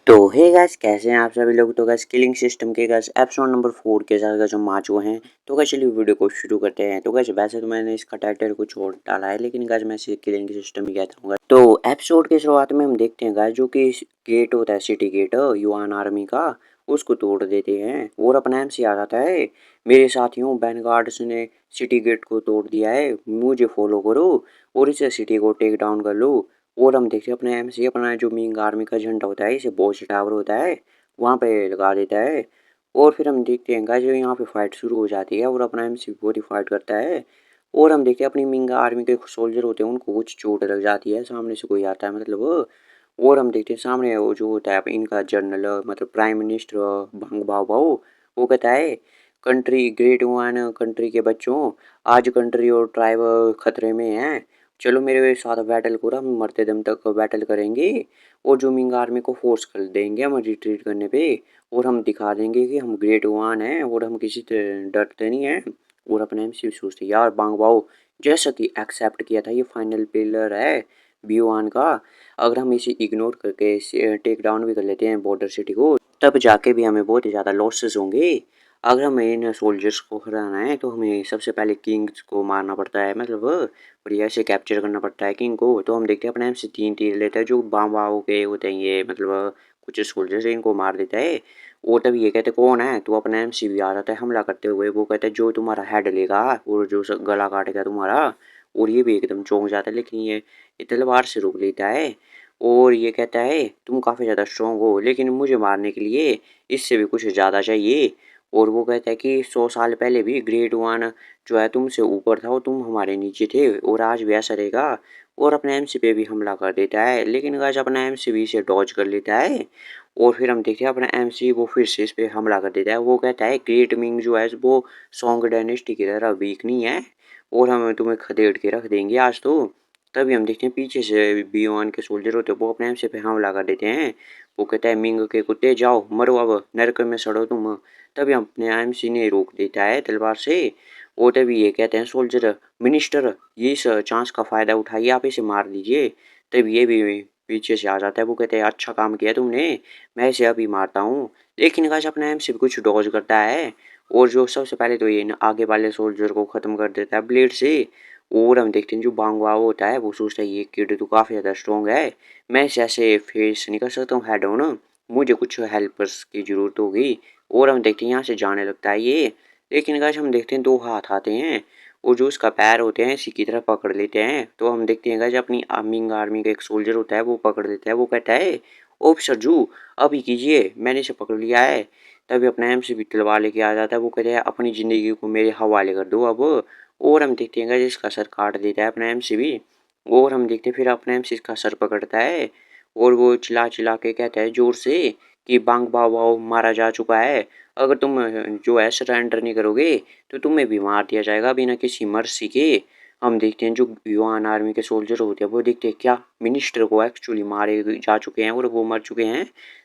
तो hey guys, कैसे हैं आप सभी लोग। तो गाइस किलिंग सिस्टम के गाइस एपिसोड नंबर 4 के साथ गाइस हम आ चुके हैं। तो गाइस चलिए वीडियो को शुरू करते हैं। तो गाइस वैसे तो मैंने इसका टाइटल कुछ और डाला है, लेकिन गाइस मैं इसे किलिंग सिस्टम ही कहता हूँ। तो एपिसोड के शुरुआत में हम देखते हैं गाइस, जो कि गेट होता है सिटी गेट युआन आर्मी का, उसको तोड़ देते हैं और अपना एमसी आ जाता है। मेरे साथियों, वैनगार्ड्स ने सिटी गेट को तोड़ दिया है, मुझे फॉलो करो और इसे सिटी को टेक डाउन कर लो। और हम देखते हैं अपने एमसी अपना जो मिंग आर्मी का झंडा होता है, इसे वॉच टावर होता है वहाँ पे लगा देता है। और फिर हम देखते हैं गाइस, जो यहाँ पे फाइट शुरू हो जाती है और अपना एमसी पूरी फाइट करता है। और हम देखते हैं अपनी मिंग आर्मी के सोल्जर होते हैं, उनको कुछ चोट लग जाती है, सामने से कोई आता है मतलब। और हम देखते हैं सामने वो जो होता है इनका जनरल, मतलब प्राइम मिनिस्टर भंग भाव भाव, वो कहता है कंट्री ग्रेट वन कंट्री के बच्चों, आज कंट्री और ट्राइब खतरे में हैं। चलो मेरे साथ बैटल करो, हम मरते दम तक बैटल करेंगे और जो मिंग आर्मी को फोर्स कर देंगे हम रिट्रीट करने पे। और हम दिखा देंगे कि हम ग्रेट वन हैं और हम किसी से डरते नहीं हैं। और अपने एमसी सोचते यार बांग बाओ, जैसा कि एक्सेप्ट किया था, ये फाइनल पिलर है बी वन का। अगर हम इसे इग्नोर करके टेक डाउन भी कर लेते हैं बॉर्डर सिटी को, तब जाके भी हमें बहुत ही ज़्यादा लॉसेस होंगे। अगर हमें इन सोल्जर्स को हराना है तो हमें सबसे पहले किंग्स को मारना पड़ता है, मतलब बढ़िया से कैप्चर करना पड़ता है किंग को। तो हम देखते हैं अपने एम से 3 तीर लेता है, जो बाम बाव के होते हैं ये, मतलब कुछ सोल्जर्स इनको मार देता है। वो तब ये कहते कौन है, तो अपना एम सी भी आ जाता है हमला करते हुए। वो कहता है जो तुम्हारा हेड लेगा और जो गला काटेगा तुम्हारा। और ये भी एकदम चौंक जाता है, लेकिन ये तलवार से रोक लेता है। और ये कहता है तुम काफ़ी ज़्यादा स्ट्रांग हो, लेकिन मुझे मारने के लिए इससे भी कुछ ज़्यादा चाहिए। और वो कहता है कि 100 साल पहले भी ग्रेट वन जो है तुमसे ऊपर था और तुम हमारे नीचे थे, और आज भी ऐसा रहेगा। और अपने एमसी पे भी हमला कर देता है, लेकिन गाइस अपना एमसी भी इसे डॉज कर लेता है। और फिर हम देखते हैं अपना एमसी वो फिर से इस पे हमला कर देता है। वो कहता है ग्रेट मिंग जो है वो सॉन्ग डायनेस्टी की तरह वीक नहीं है और हम तुम्हें खदेड़ के रख देंगे आज तो। तभी हम देखते हैं पीछे से बी वन के सोल्जर होते हैं, वो अपने एमसी पे हमला कर देते हैं। वो कहता है मिंग के कुत्ते जाओ मरो, अब नरक में सड़ो तुम। तभी अपने एमसी ने रोक देता है तलवार से। और तभी ये कहते हैं सोल्जर मिनिस्टर, ये इस चांस का फ़ायदा उठाइए, आप इसे मार दीजिए। तभी ये भी पीछे से आ जाता है। वो कहते हैं अच्छा काम किया तुमने, मैं इसे अभी मारता हूँ। लेकिन गाइस अपना एमसी भी कुछ डॉज करता है और जो सबसे पहले तो ये आगे वाले सोल्जर को ख़त्म कर देता है ब्लेड से। और हम देखते हैं जो बांगवाओ होता है वो सोचता है ये किड तो काफ़ी ज़्यादा स्ट्रॉन्ग है, मैं इसे ऐसे फेस नहीं कर सकता हूँ हेड ऑन, मुझे कुछ हेल्पर्स की ज़रूरत होगी। और हम देखते हैं यहाँ से जाने लगता है ये। लेकिन गाइस हम देखते हैं दो हाथ आते हैं और जो उसका पैर होते हैं इसी की तरफ पकड़ लेते हैं। तो हम देखते हैं गाइस अपनी मिंग आर्मी का एक सोल्जर होता है, वो पकड़ लेता है। वो कहता है ऑफिसर जू, अभी कीजिए, मैंने इसे पकड़ लिया है। तभी अपना एमसी भी तलवार लेके आ जाता है। वो कहता है अपनी ज़िंदगी को मेरे हवाले कर दो अब। और हम देखते हैं गाइस इसका सर काट देता है अपना एमसी भी। और हम देखते हैं फिर अपना एमसी इसका सर पकड़ता है और वो चिल्ला चिल्ला के कहता है जोर से कि बांग बाओ बाओ मारा जा चुका है, अगर तुम जो है सरेंडर नहीं करोगे तो तुम्हें भी मार दिया जाएगा बिना किसी मर्सी के। हम देखते हैं जो युआन आर्मी के सोल्जर होते हैं वो देखते हैं क्या मिनिस्टर को एक्चुअली मारे जा चुके हैं और वो मर चुके हैं।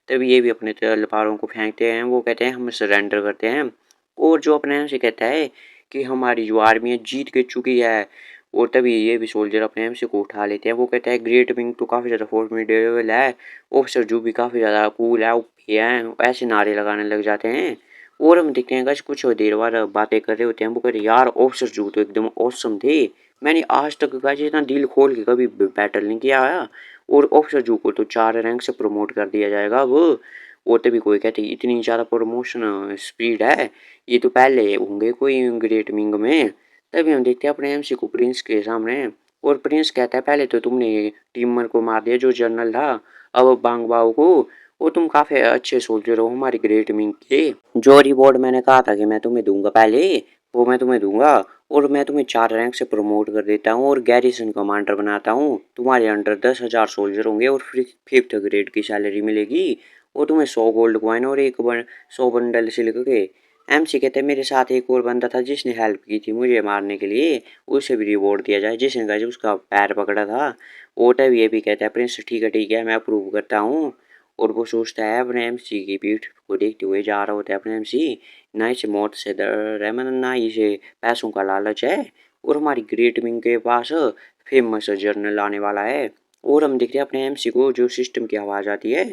तभी ये भी अपने तलवारों को फेंकते हैं, वो कहते हैं हम सरेंडर करते हैं। और जो अपने एम से कहता है कि हमारी जो आर्मी है जीत के चुकी है। और तभी ये भी सोल्जर अपने एम से को उठा लेते हैं। वो कहता है ग्रेट विंग तो काफ़ी ज़्यादा फॉर्मिडेबल है, ऑफिसर जो भी काफ़ी ज़्यादा कूल है, ओपी है, ऐसे नारे लगाने लग जाते हैं। और हम देखते हैं गाइस कुछ देर बाद बातें कर रहे होते हैं। वो कहते हैं यार ऑफिसर जो तो एकदम ऑसम थे, मैंने आज तक गाइस इतना दिल खोल के कभी बैटल नहीं किया है। और ऑफिसर जू को तो 4 रैंक से प्रमोट कर दिया जाएगा अब। और तभी कोई कहते हैं इतनी ज़्यादा प्रमोशन स्पीड है, ये तो पहले होंगे कोई ग्रेट विंग में। तभी हम देखते हैं अपने एमसी को प्रिंस के सामने। और प्रिंस कहता है पहले तो तुमने टीमर को मार दिया जो जनरल था, अब बांग बाओ को। और तुम काफ़ी अच्छे सोल्जर हो हमारी ग्रेट विंग के, जो रिवॉर्ड मैंने कहा था कि मैं तुम्हें दूंगा पहले, वो मैं तुम्हें दूंगा। और मैं तुम्हें 4 रैंक से प्रमोट कर देता हूँ और गैरिसन कमांडर बनाता हूँ। तुम्हारे अंडर 10,000 सोल्जर होंगे और फिफ्थ ग्रेड की सैलरी मिलेगी। और तुम्हें 100 गोल्ड कॉइन और 100 बंडल सिल्क के। एमसी कहते हैं मेरे साथ एक और बंदा था जिसने हेल्प की थी मुझे मारने के लिए, उसे भी रिवॉर्ड दिया जाए, जिसने गाइस उसका पैर पकड़ा था। ओटा भी ये भी कहता है प्रिंस ठीक है मैं अप्रूव करता हूँ। और वो सोचता है अपने एमसी की पीठ को देखते हुए जा रहा होता है अपने एमसी, ना इसे मौत से डर है, मतलब ना इसे पैसों का लालच है। और हमारी ग्रेट विंग के पास फेमस जर्नल आने वाला है। और हम देखते हैं अपने एमसी को जो सिस्टम की आवाज़ आती है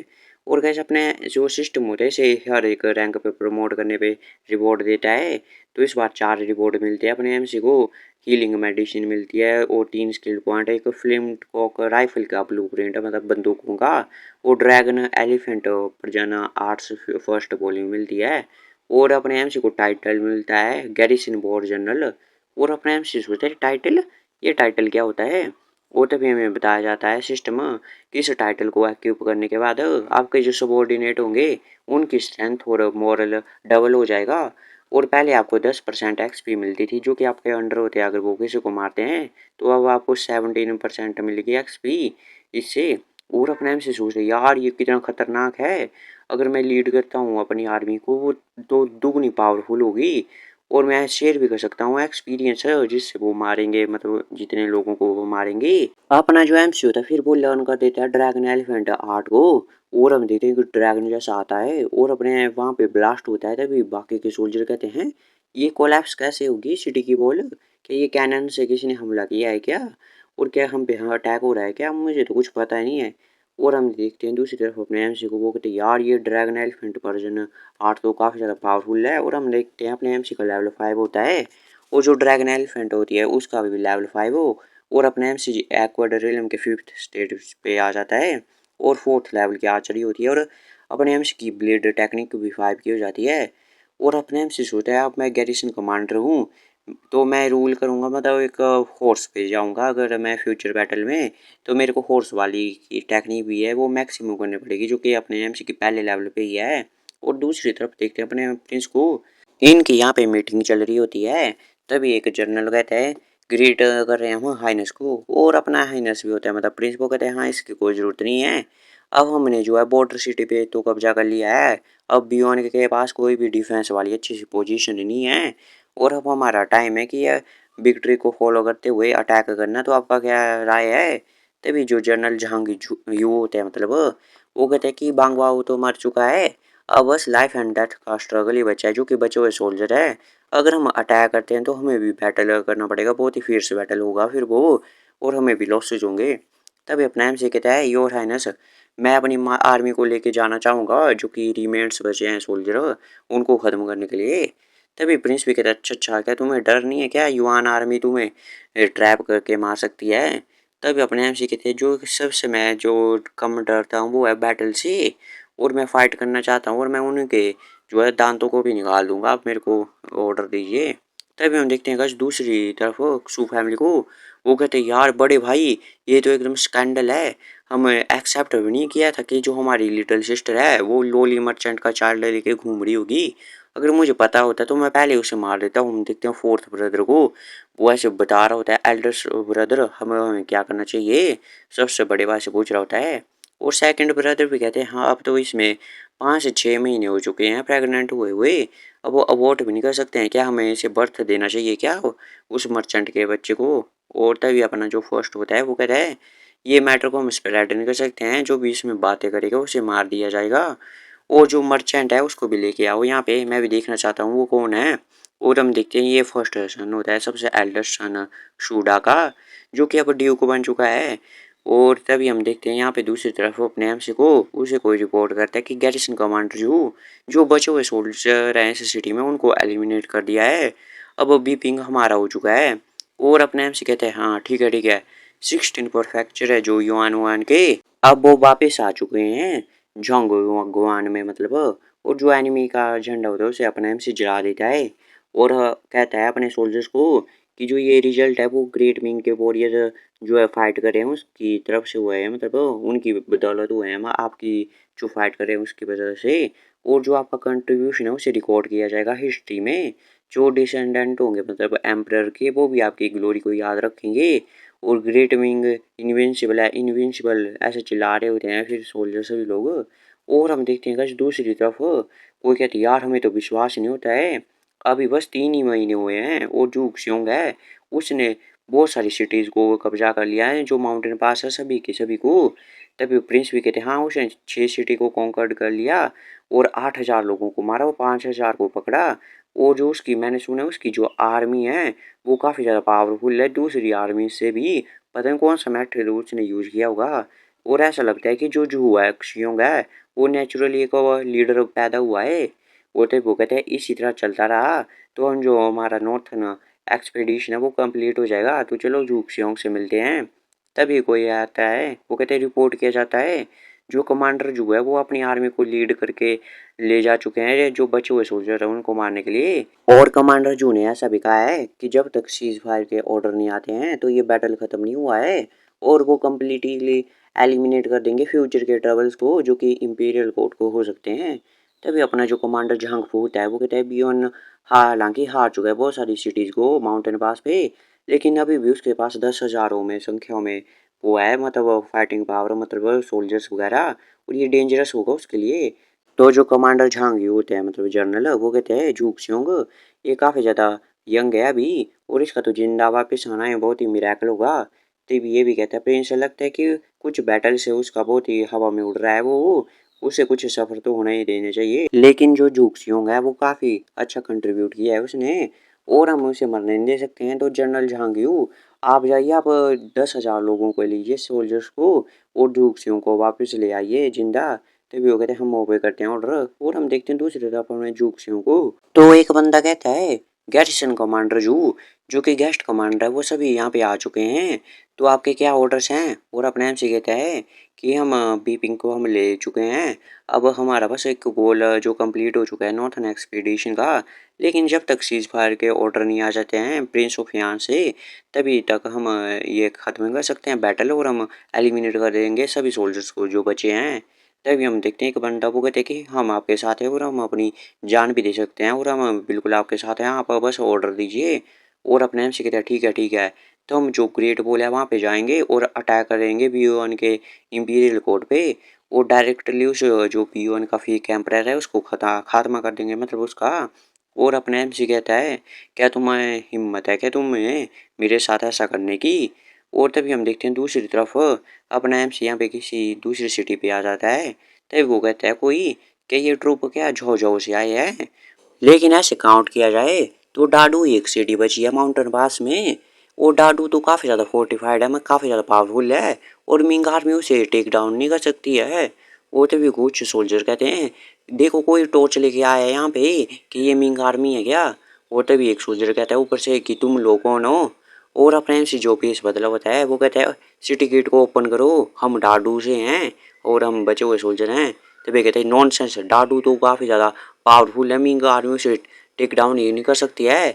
और गैस अपने जो सिस्टम होता है इसे हर एक रैंक पे प्रमोट करने पे रिवॉर्ड देता है। तो इस बार 4 रिवॉर्ड मिलते हैं अपने एमसी को। हीलिंग मेडिसिन मिलती है और 3 स्किल पॉइंट, एक फ्लेम कॉक राइफल का ब्लूप्रिंट है मतलब बंदूकों का, और dragon elephant Prajna arts first volume मिलती है। और अपने एमसी को टाइटल मिलता है गैरिसन वॉर जनरल। और अपने एमसी सोचते हैं टाइटल, ये टाइटल क्या होता है? वो तभी हमें बताया जाता है सिस्टम कि इस टाइटल को एक्टिव करने के बाद आपके जो सबॉर्डिनेट होंगे उनकी स्ट्रेंथ और मोरल डबल हो जाएगा। और पहले आपको 10% एक्सपी मिलती थी जो कि आपके अंडर होते हैं, अगर वो किसी को मारते हैं तो अब आपको 17% मिलेगी एक्सपी इससे। और अपने एम से सोच रहे यार ये कितना खतरनाक है, अगर मैं लीड करता हूँ अपनी आर्मी को वो तो दुगनी पावरफुल होगी। और मैं शेयर भी कर सकता हूँ एक्सपीरियंस है जिससे वो मारेंगे, मतलब जितने लोगों को वो मारेंगे। अपना जो एमसी होता है फिर वो लर्न कर देता है ड्रैगन एलिफेंट आर्ट को। और हम देखते हैं कि ड्रैगन जैसा आता है और अपने वहां पे ब्लास्ट होता है, तभी बाकी के सोल्जर कहते हैं ये कोलैप्स कैसे होगी सिटी की वॉल, क्या ये कैनन से किसी ने हमला किया है क्या, और क्या हम पे अटैक हो रहा है क्या, मुझे तो कुछ पता ही नहीं है। और हम देखते हैं दूसरी तरफ अपने एमसी को, वो कहते हैं यार ये ड्रैगन एलिफेंट वर्जन आर्ट तो काफ़ी ज़्यादा पावरफुल है। और हम देखते हैं अपने एमसी का लेवल 5 होता है और जो ड्रैगन एलिफेंट होती है उसका भी लेवल 5 हो। और अपने एमसी एक्वाड रिलम के 5th स्टेज पे आ जाता है और 4th लेवल की आर्चरी होती है। और अपने एमसी की ब्लेड टेक्निक भी 5 की हो जाती है। और अपने एमसी सोचता है अब मैं गैरिसन कमांडर हूँ तो मैं रूल करूँगा, मतलब एक हॉर्स पे जाऊँगा अगर मैं फ्यूचर बैटल में, तो मेरे को हॉर्स वाली की टेक्निक भी है वो मैक्सिमम करनी पड़ेगी जो कि अपने एमसी के पहले लेवल पे ही है। और दूसरी तरफ देखते हैं अपने प्रिंस को, इनकी यहाँ पे मीटिंग चल रही होती है। तभी एक जनरल कहता है ग्रीट कर रहे हैं हम हाइनेस को, और अपना हाइनेस भी होता है मतलब प्रिंस को कहते हैं हाँ इसकी कोई ज़रूरत नहीं है, अब हमने जो है बॉर्डर सिटी पे तो कब्जा कर लिया है, अब बियॉन के पास कोई भी डिफेंस वाली अच्छी सी पोजीशन नहीं है, और अब हमारा टाइम है कि विक्ट्री को फॉलो करते हुए अटैक करना, तो आपका क्या राय है? तभी जो जनरल जहांगीर यू होते हैं मतलब वो कहते हैं कि बांगवाओ तो मर चुका है, अब बस लाइफ एंड डेथ का स्ट्रगल ही बचा है जो कि बचे हुए सोल्जर है। अगर हम अटैक करते हैं तो हमें भी बैटल करना पड़ेगा, बहुत ही फियर्स बैटल होगा फिर वो, और हमें भी लॉसेज होंगे। तभी अपना एम से कहता है योर हाइनेस मैं अपनी आर्मी को लेके जाना चाहूँगा जो कि रिमेंट्स बचे हैं सोल्जर उनको ख़त्म करने के लिए। तभी प्रिंस भी कहता है अच्छा अच्छा क्या तुम्हें डर नहीं है क्या, युवान आर्मी तुम्हें ट्रैप करके मार सकती है। तभी अपने एम से कहते हैं जो सबसे मैं जो कम डरता हूँ वो है बैटल से, और मैं फाइट करना चाहता हूँ और मैं उनके जो है दांतों को भी निकाल दूंगा, आप मेरे को ऑर्डर दीजिए। तभी हम देखते हैं गज दूसरी तरफ सू फैमिली को, वो कहते हैं यार बड़े भाई ये तो एकदम स्कैंडल है, हम एक्सेप्ट भी नहीं किया था कि जो हमारी लिटिल सिस्टर है वो लोली मर्चेंट का चाइल्ड लेके घूम रही होगी, अगर मुझे पता होता तो मैं पहले उसे मार देता। हम देखते हैं फोर्थ ब्रदर को, वो ऐसे बता रहा होता है एल्डर ब्रदर हमें क्या करना चाहिए, सबसे बड़े भाई से पूछ रहा होता है। और सेकंड ब्रदर भी कहते हैं हाँ अब तो इसमें 5 से 6 महीने हो चुके हैं प्रेग्नेंट हुए हुए, अब वो अबॉर्ट भी नहीं कर सकते हैं क्या, हमें इसे बर्थ देना चाहिए क्या उस मर्चेंट के बच्चे को। और तभी अपना जो फर्स्ट होता है वो कहता है ये मैटर को हम स्प्रेड नहीं कर सकते हैं, जो भी इसमें बातें करेगा उसे मार दिया जाएगा, और जो मर्चेंट है उसको भी लेके आओ यहाँ पे, मैं भी देखना चाहता हूँ वो कौन है। और हम देखते हैं ये फर्स्ट सन होता है सबसे एल्डेस्ट सन शूडा का, जो कि अब ड्यूक बन चुका है। और तभी हम देखते हैं यहाँ पे दूसरी तरफ अपने एमसी को उसे कोई रिपोर्ट करता है कि गैरिसन कमांडर जो बचे हुए सोल्जर हैं इस सिटी में उनको एलिमिनेट कर दिया है, अब बीपिंग हमारा हो चुका है। और अपने एमसी कहते हैं हाँ ठीक है ठीक है, 16 परफेक्चर है जो युआन वान के अब वो वापस आ चुके हैं जोंग गुआन में मतलब, और जो एनिमी का झंडा होता है उसे अपने एमसी जला देता है। और कहता है अपने सोल्जर्स को कि जो ये रिजल्ट है वो ग्रेट मिंग के वॉरियर जो है फाइट कर रहे हैं उसकी तरफ से हुए हैं, मतलब उनकी बदौलत हुए हैं, आपकी जो फाइट कर रहे हैं उसकी वजह से, और जो आपका कंट्रीब्यूशन है उसे रिकॉर्ड किया जाएगा हिस्ट्री में, जो डिसेंडेंट होंगे मतलब एम्परर के वो भी आपकी ग्लोरी को याद रखेंगे। और ग्रेट विंग इनविंसिबल है इनविंसिबल ऐसे चिल्ला रहे होते हैं फिर सोल्जर सभी लोग। और हम देखते हैं कि दूसरी तरफ कोई कहते हैं यार हमें तो विश्वास नहीं होता है, अभी बस 3 ही महीने हुए हैं और जो उक्सियोंग है उसने बहुत सारी सिटीज़ को कब्जा कर लिया है जो माउंटेन पास है सभी के सभी को। तभी प्रिंस भी कहते हैं हाँ उसने 6 सिटी को कॉन्कर्ड कर लिया और 8,000 लोगों को मारा और 5,000 को पकड़ा। और जो उसकी मैंने सुना उसकी जो आर्मी है वो काफ़ी ज़्यादा पावरफुल है दूसरी आर्मी से भी, पता नहीं कौन सा मेथड उसने यूज़ किया होगा और ऐसा लगता है कि जो जुआ शियोंग है वो नेचुरली एक लीडर पैदा हुआ है। वो कहते हैं इसी तरह चलता रहा तो हम जो हमारा नॉर्थन एक्सपीडिशन है वो कंप्लीट हो जाएगा, तो चलो जूक शियोंग से मिलते हैं। तभी कोई आता है, वो कहते हैं रिपोर्ट किया जाता है जो कमांडर जू है वो अपनी आर्मी को लीड करके ले जा चुके हैं जो बचे हुए सोल्जर हैं उनको मारने के लिए। और कमांडर जू ने ऐसा भी कहा है कि जब तक सीज फायर के ऑर्डर नहीं आते हैं तो ये बैटल खत्म नहीं हुआ है और वो कम्प्लीटली एलिमिनेट कर देंगे फ्यूचर के ट्रबल्स को जो कि इंपीरियल कोर्ट को हो सकते हैं। तभी अपना जो कमांडर जहांग फू होता है वो कहता है बियॉन हालांकि हार चुका है बहुत सारी सिटीज़ को माउंटेन पास पे, लेकिन अभी भी उसके पास 10,000 में संख्या में वो है मतलब फाइटिंग पावर मतलब सोल्जर्स वगैरह, और ये डेंजरस होगा उसके लिए। तो जो कमांडर झांग यू होते हैं मतलब जनरल वो कहते हैं जूक सियोंग ये काफ़ी ज़्यादा यंग है अभी और इसका तो जिंदा वापस आना है बहुत ही मिरेकल होगा। तभी ये भी कहता है प्रिंस लगता है कि कुछ बैटल से उसका बहुत ही हवा में उड़ रहा है वो, उसे कुछ सफर तो होना ही देने चाहिए। लेकिन जो जूक सियोंग है वो काफ़ी अच्छा कंट्रीब्यूट किया है उसने और हम उसे मरने नहीं दे सकते हैं। तो जनरल झांग यू आप जाइए, आप 10,000 लोगों को लीजिए सोल्जर्स को और जूक सियोंग को वापस ले आइए जिंदा। तभी वो कहते हैं हम ओबे करते हैं ऑर्डर और हम देखते हैं दूसरी तरफ हमें जूक सियों को। तो एक बंदा कहता है गैरिसन कमांडर जू जो कि गेस्ट कमांडर है वो सभी यहाँ पे आ चुके हैं, तो आपके क्या ऑर्डर्स हैं। और अपने एम से कहता है कि हम बीपिंग को हम ले चुके हैं, अब हमारा बस एक गोल जो कंप्लीट हो चुका है नॉर्थन एक्सपीडिशन का, लेकिन जब तक सीज फायर के ऑर्डर नहीं आ जाते हैं प्रिंस ऑफ यान से तभी तक हम ये ख़त्म कर सकते हैं बैटल और हम एलिमिनेट कर देंगे सभी सोल्जर्स को जो बचे हैं। तभी हम देखते हैं एक बंदा वो कहते हैं कि हम आपके साथ हैं और हम अपनी जान भी दे सकते हैं और हम बिल्कुल आपके साथ हैं, आप बस ऑर्डर दीजिए। और अपने एम से कहते हैं ठीक है ठीक है। तो हम जो ग्रेट वॉल है वहाँ पे जाएंगे और अटैक करेंगे बी के इंपीरियल कोर्ट पे और डायरेक्टली उस जो बी का फेक एम्परर है उसको खात्मा कर देंगे मतलब उसका। और अपने एम से कहता है क्या तुम्हें हिम्मत है क्या तुम्हें मेरे साथ ऐसा करने की। और तभी हम देखते हैं दूसरी तरफ अपना एमसी यहाँ पे किसी दूसरी सिटी पे आ जाता है। तभी वो कहता है कोई कि ये ट्रूप क्या झो झो से आए हैं, लेकिन ऐसे काउंट किया जाए तो डाडू एक सिटी बची है माउंटेन पास में। और डाडू तो काफ़ी ज़्यादा फोर्टिफाइड है, मैं काफ़ी ज़्यादा पावरफुल है और मिंग आर्मी उसे टेक डाउन नहीं कर सकती है। वो तभी कुछ सोल्जर कहते हैं देखो कोई टॉर्च लेके आया है यहाँ पे कि ये मिंग आर्मी है क्या। और तभी एक सोल्जर कहता है ऊपर से कि तुम लोग कौन हो। और अपने से जो भी इस बदला होता है वो कहता है सिटी गेट को ओपन करो हम डाडू से हैं और हम बचे हुए सोल्जर हैं। तभी कहते हैं नॉनसेंस, डाडू तो काफ़ी ज़्यादा पावरफुल है, मिंग आर्मी से टेक डाउन ये नहीं कर सकती है।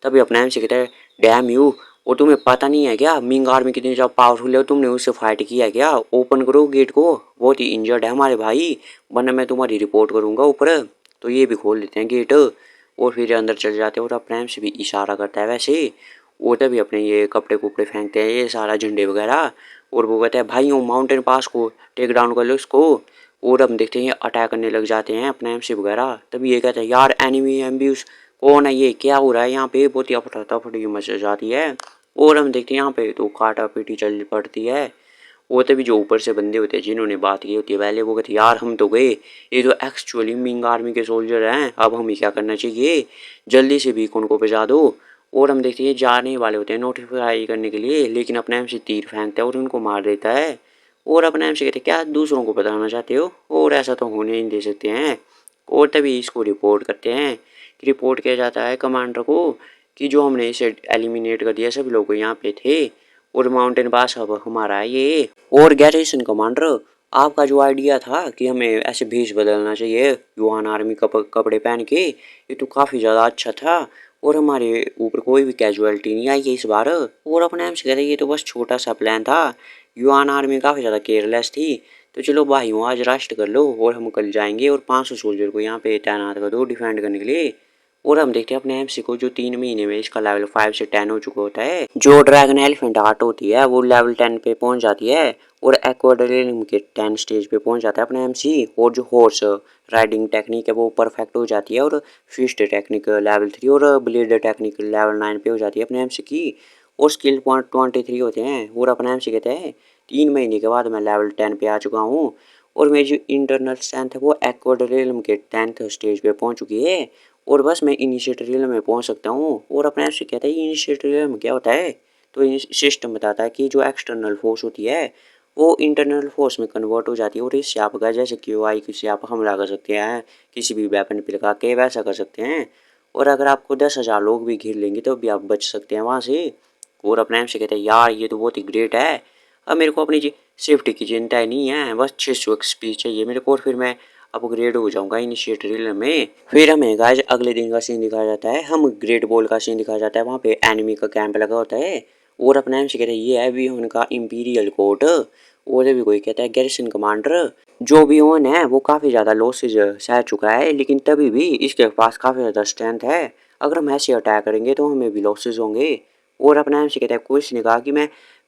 तभी अपना एम से कहता है डैम यू, और तुम्हें पता नहीं है क्या मिंग आर्मी कितनी ज़्यादा पावरफुल है, तुमने उससे फाइट किया क्या, ओपन करो गेट को, बहुत ही इंजर्ड है हमारे भाई वरना मैं तुम्हारी रिपोर्ट करूँगा ऊपर। तो ये भी खोल देते हैं गेट और फिर अंदर चले जाते हैं और अपना एम से भी इशारा करता है वैसे। वो तभी अपने ये कपड़े कुपड़े फेंकते हैं ये सारा झंडे वगैरह और वो कहते हैं भाइयों माउंटेन पास को टेक डाउन कर लो इसको। और हम देखते हैं ये अटैक करने लग जाते हैं अपने एमसी वगैरह। तभी ये कहते हैं यार एनिमी एम्ब्यूस कौन है ये क्या हो रहा है यहाँ पे, बहुत ही अफरा तफरी मच जाती है। और हम देखते हैं यहाँ पे तो काटा पीटी चल पड़ती है। वो तभी जो ऊपर से बंदे होते हैं जिन्होंने बात की होती है पहले वो कहते यार हम तो गए, ये तो एक्चुअली मिंग आर्मी के सोल्जर हैं, अब हमें क्या करना चाहिए, जल्दी से भी उनको भिजा दो। और हम देखते हैं जाने वाले होते हैं नोटिफाई करने के लिए, लेकिन अपने एम से तीर फेंकता है और उनको मार देता है। और अपने एम से कहते हैं क्या दूसरों को बताना चाहते हो, और ऐसा तो होने नहीं दे सकते हैं। और तभी इसको रिपोर्ट करते हैं, रिपोर्ट किया जाता है कमांडर को कि जो हमने इसे एलिमिनेट कर दिया सभी लोग यहाँ पे थे और माउंटेन पास अब हमारा है ये। और गैरिसन कमांडर आपका जो आइडिया था कि हमें ऐसे भेष बदलना चाहिए युवान आर्मी कपड़े पहन के, ये तो काफ़ी ज़्यादा अच्छा था और हमारे ऊपर कोई भी कैजुअलिटी नहीं आई है इस बार। और अपने एम से कहते ये तो बस छोटा सा प्लान था, युवान आर्मी काफ़ी ज़्यादा केयरलेस थी, तो चलो भाई वो आज रास्ट कर लो और हम कल जाएंगे और 500 सोल्जर को यहाँ पे तैनात कर दो डिफेंड करने के लिए। और हम देखते हैं अपने एमसी को जो 3 महीने में इसका लेवल 5 से 10 हो चुका होता है, जो ड्रैगन एलिफेंट आर्ट होती है वो लेवल 10 पे पहुंच जाती है और एक्वाड्रेलियम के 10 स्टेज पे पहुंच जाता है अपना एमसी। और जो हॉर्स राइडिंग टेक्निक है वो परफेक्ट हो जाती है और फिस्ट टेक्निक लेवल 3 और ब्लेड टेक्निक लेवल 9 पे हो जाती है अपने एमसी की। और स्किल पॉइंट 23 होते हैं और अपना एमसी कहते हैं 3 महीने के बाद मैं लेवल 10 पे आ चुका हूँ और मेरी जो इंटरनल स्ट्रेंथ है वो एक्वाड्रेलियम के 10th स्टेज पे पहुंच चुकी है और बस मैं इनिशिएटर में पहुंच सकता हूँ। और अपने आप से कहता है इनिशिएटर में क्या होता है, तो सिस्टम बताता है कि जो एक्सटर्नल फोर्स होती है वो इंटरनल फोर्स में कन्वर्ट हो जाती है और इससे आप गाइस जैसे क्यूआई से आप हमला कर सकते हैं, किसी भी वेपन पे लगा के वैसा कर सकते हैं। और अगर आपको 10,000 लोग भी घेर लेंगे तो भी आप बच सकते हैं वहाँ से। और अपने आप से कहते हैं यार ये तो बहुत ही ग्रेट है, अब मेरे को अपनी सेफ्टी की चिंता ही नहीं है, बस 600 एक्सपी चाहिए मेरे को और फिर मैं अपग्रेड हो जाऊंगा इनिशिएटर में। फिर हमें गाइस अगले दिन का सीन दिखाया जाता है, हम ग्रेट बॉल का सीन दिखाया जाता है, वहाँ पे एनिमी का कैंप लगा होता है। और अपने नाम से कहते हैं ये है भी उनका इंपीरियल कोर्ट। और भी कोई कहता है गैरिसन कमांडर। जो भी ओन है वो काफ़ी ज़्यादा लॉसेज सह चुका है, लेकिन तभी भी इसके पास काफ़ी ज़्यादा स्ट्रेंथ है, अगर हम ऐसे अटैक करेंगे तो हमें भी लॉसेज होंगे। और अपने नाम से कहता है कुछ ने कहा कि मैं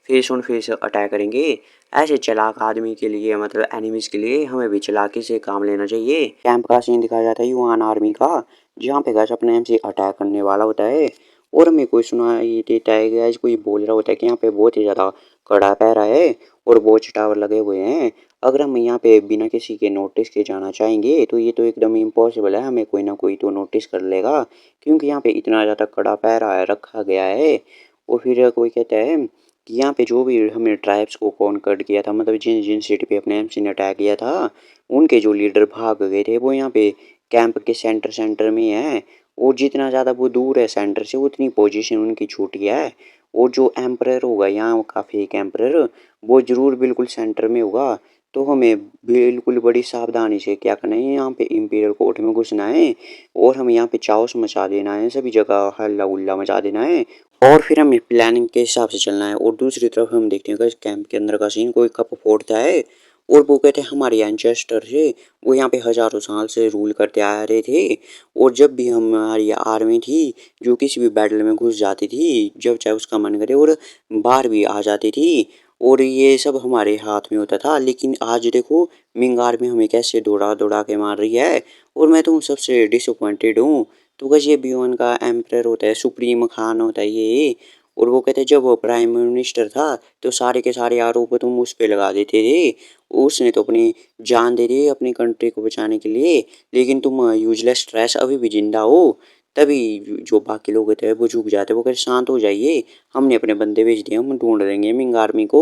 फेस ऑन फेस अटैक करेंगे। ऐसे चालाक आदमी के लिए मतलब एनिमीज के लिए हमें भी चालाकी से काम लेना चाहिए। कैंप का सीन दिखाया जाता है युआन आर्मी का, जहाँ पे गैस अपने से अटैक करने वाला होता है। और हमें कोई सुनाई देता है गैस, कोई बोल रहा होता है कि यहाँ पे बहुत ही ज़्यादा कड़ा पहरा है और वॉच टावर लगे हुए हैं। अगर हम यहाँ पे बिना किसी के नोटिस के जाना चाहेंगे तो ये तो एकदम इम्पॉसिबल है, हमें कोई ना कोई तो नोटिस कर लेगा, क्योंकि यहाँ पे इतना ज़्यादा कड़ा पहरा रखा गया है। और फिर कोई कहता है कि यहाँ पे जो भी हमने ट्राइब्स को कॉन्कर्ड किया था, मतलब जिन जिन सिटी पे अपने एमसी ने अटैक किया था, उनके जो लीडर भाग गए थे वो यहाँ पे कैंप के सेंटर में है। और जितना ज़्यादा वो दूर है सेंटर से उतनी पोजीशन उनकी छोटी है। और जो एम्परर होगा यहाँ का फेक एम्परर, वो ज़रूर बिल्कुल सेंटर में होगा। तो हमें बिल्कुल बड़ी सावधानी से क्या करना है, यहाँ पे इंपीरियल कोर्ट में घुसना है और हमें यहाँ पे चाओस मचा देना है, सभी जगह हल्ला उल्ला मचा देना है। और फिर हमें प्लानिंग के हिसाब से चलना है। और दूसरी तरफ हम देखते हैं कि कैंप के अंदर का सीन कोई कप फोड़ता है और वो कहते हैं हमारे एंचेस्टर थे, वो यहाँ पे हजारों साल से रूल करते आ रहे थे। और जब भी हमारी आर्मी थी जो किसी भी बैटल में घुस जाती थी जब चाहे उसका मन करे और बाहर भी आ जाती थी, और ये सब हमारे हाथ में होता था। लेकिन आज देखो मिंग आर्मी हमें कैसे दौड़ा दौड़ा के मार रही है और मैं तो सबसे डिसअपॉइंटेड हूँ। तो बस ये B1 का एम्परर होता है, सुप्रीम खान होता है ये। और वो कहते हैं जब वो प्राइम मिनिस्टर था तो सारे के सारे आरोप तुम उस पे लगा देते थे, उसने तो अपनी जान दे दी अपनी कंट्री को बचाने के लिए, लेकिन तुम यूजलेस ट्रैश अभी भी जिंदा हो। तभी जो बाकी लोग होते हैं वो झुक जाते हैं, वो कहते शांत हो जाइए, हमने अपने बंदे भेज दिए, हम ढूंढ देंगे मिंग आर्मी को।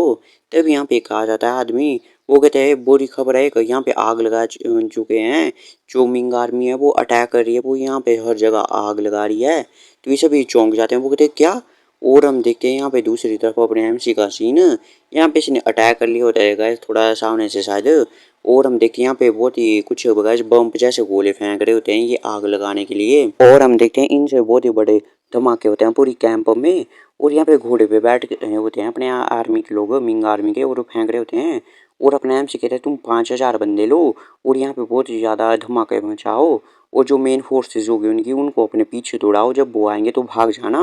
तब यहाँ पे कहा जाता है आदमी, वो कहते हैं बुरी खबर है कि यहाँ पे आग लगा चुके हैं, जो मिंग आर्मी है वो अटैक कर रही है, वो यहाँ पे हर जगह आग लगा रही है। तो ये सभी चौंक जाते हैं, वो कहते हैं क्या। और हम देखते हैं यहाँ पे दूसरी तरफ अपने एमसी का सीन, यहाँ पे इसने अटैक कर लिया होता है गाइस थोड़ा सामने से शायद। और हम देखते हैं यहाँ पे बहुत ही कुछ गाइस बम्प जैसे गोले फेंक रहे होते हैं ये आग लगाने के लिए। और हम देखते हैं इनसे बहुत ही बड़े धमाके होते हैं पूरी कैंप में। और यहाँ पे घोड़े पे बैठ के होते हैं अपने आर्मी के लोग, मिंग आर्मी के, और फेंक रहे होते हैं। और अपने एम से कहते हैं तुम 5,000 बंदे लो और यहाँ पे बहुत ही ज़्यादा धमाके मचाओ, और जो मेन फोर्सेज होगी उनकी उनको अपने पीछे दौड़ाओ, जब वो आएंगे तो भाग जाना।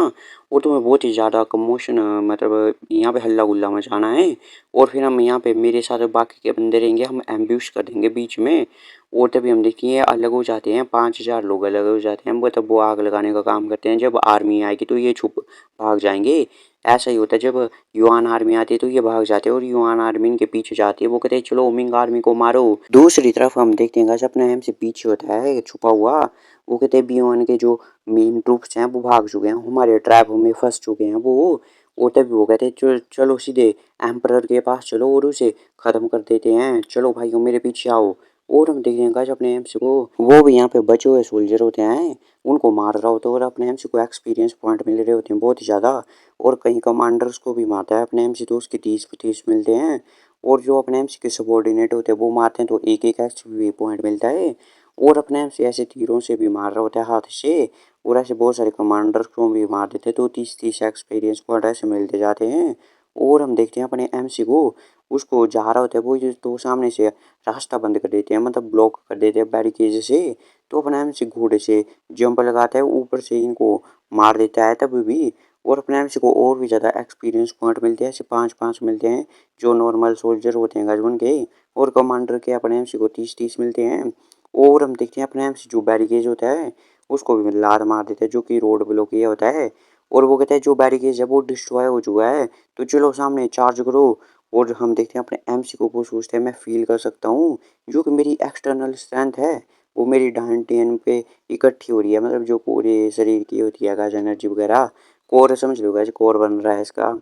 और तुम्हें बहुत ही ज़्यादा कमोशन मतलब यहाँ पे हल्ला गुल्ला मचाना है। और फिर हम यहाँ पे मेरे साथ बाकी के बंदे रहेंगे, हम एम्ब्यूश कर देंगे बीच में। और तभी हम देखिए अलग हो जाते हैं, 5,000 लोग अलग हो जाते हैं, तब वो आग लगाने का काम करते हैं। जब आर्मी आएगी तो ये छुप भाग जाएंगे। ऐसा ही होता है जब युआन आर्मी आती है तो ये भाग जाते हैं और युआन आर्मी इनके पीछे जाती है, वो कहते हैं चलो मिंग आर्मी को मारो। दूसरी तरफ हम देखते हैं गाइस अपने एम से पीछे होता है छुपा हुआ, वो कहते हैं B1 के जो मेन ट्रूप्स हैं वो भाग चुके हैं, हमारे ट्रैप में फंस चुके हैं वो। और तभी वो कहते हैं चलो सीधे एम्परर के पास चलो और उसे ख़त्म कर देते हैं, चलो भाइयों मेरे पीछे आओ। और हम देखते हैं गाइस अपने एमसी को, वो भी यहाँ पे बचे हुए सोल्जर होते हैं उनको मार रहा होता है, और अपने एमसी को एक्सपीरियंस पॉइंट मिल रहे होते हैं बहुत ही ज़्यादा। और कहीं कमांडर्स को भी मारता है अपने एमसी तो उसके 30-30 मिलते हैं। और जो अपने एमसी के सबॉर्डिनेट होते हैं वो मारते हैं तो एक एक एक्सपी पॉइंट मिलता है। और अपने एमसी ऐसे तीरों से भी मार रहा होता है हाथ से, और ऐसे बहुत सारे कमांडर्स को भी मार देते हैं तो 30-30 एक्सपीरियंस पॉइंट ऐसे मिलते जाते हैं। और हम देखते हैं अपने एमसी को, उसको जा रहा होता है वो जो, तो सामने से रास्ता बंद कर देते हैं, मतलब ब्लॉक कर देते हैं बैरिकेड से। तो अपना एमसी घोड़े से जंप लगाता है ऊपर से इनको मार देता है तब भी। और अपने एमसी को और भी ज़्यादा एक्सपीरियंस पॉइंट मिलते हैं, ऐसे 5-5 मिलते हैं जो नॉर्मल सोल्जर होते हैं गजबन के, और कमांडर के अपने एमसी को 30-30 मिलते हैं। और हम देखते हैं अपने एमसी जो बैरिकेड होता है उसको भी लात मार देता है, जो कि रोड ब्लॉक किया होता है। और वो कहता है जो बैरिकेड है वो डिस्ट्रॉय हो चुका है तो चलो सामने चार्ज करो। और हम देखते हैं अपने एमसी को, वो सोचते हैं मैं फील कर सकता हूँ जो कि मेरी एक्सटर्नल स्ट्रेंथ है वो मेरी डायन पे इकट्ठी हो रही है, मतलब जो पूरे शरीर की होती है गाइस एनर्जी वगैरह, कोर समझ लो गाइस, कोर बन रहा है इसका।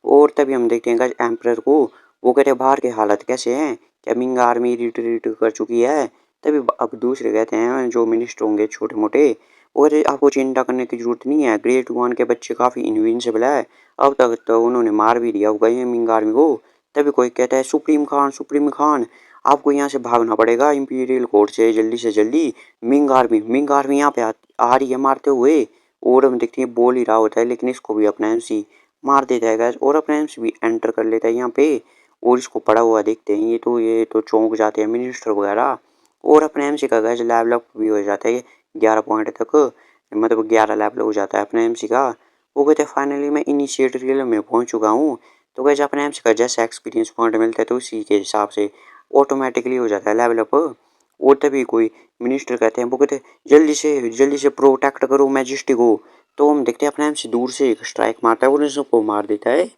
और तभी हम देखते हैं गाइस एम्परर को, वो कहते हैं बाहर की हालत कैसे है, क्या मिंग आर्मी रिट्रीट कर चुकी है। तभी अब दूसरे कहते हैं जो मिनिस्टर होंगे छोटे मोटे, और आपको चिंता करने की जरूरत नहीं है, ग्रेड वन के बच्चे काफी इनविंसिबल है, अब तक तो उन्होंने मार भी दिया होगा ये मिंग आर्मी को। तभी कोई कहता है सुप्रीम खान आपको यहाँ से भागना पड़ेगा इंपीरियल कोर्ट से जल्दी से जल्दी। मिंग आर्मी यहाँ पे आ रही है मारते हुए। और हम देखते हैं बोल ही रहा होता है लेकिन इसको भी अपना एमसी मार देता है गैस, और अपना एमसी भी एंटर कर लेता है यहाँ पे। और इसको पड़ा हुआ देखते हैं ये तो चौंक जाते हैं मिनिस्टर वगैरह। और अपने एमसी का गैस लेवल अप भी हो जाता है 11 पॉइंट तक, मतलब 11 लेवल हो जाता है अपने एमसी का। वो कहते हैं फाइनली मैं इनिशिएटर रियल में पहुंच चुका हूँ। तो गैस अपने एमसी का जैसे एक्सपीरियंस पॉइंट मिलता है तो उसी के हिसाब से ऑटोमेटिकली हो जाता है लेवल अप। और तभी कोई मिनिस्टर कहते हैं, वो कहते हैं जल्दी से प्रोटेक्ट करो मैजेस्टी को। तो हम देखते हैं अपने एमसी दूर से एक स्ट्राइक मारता है और इन सबको मार देता है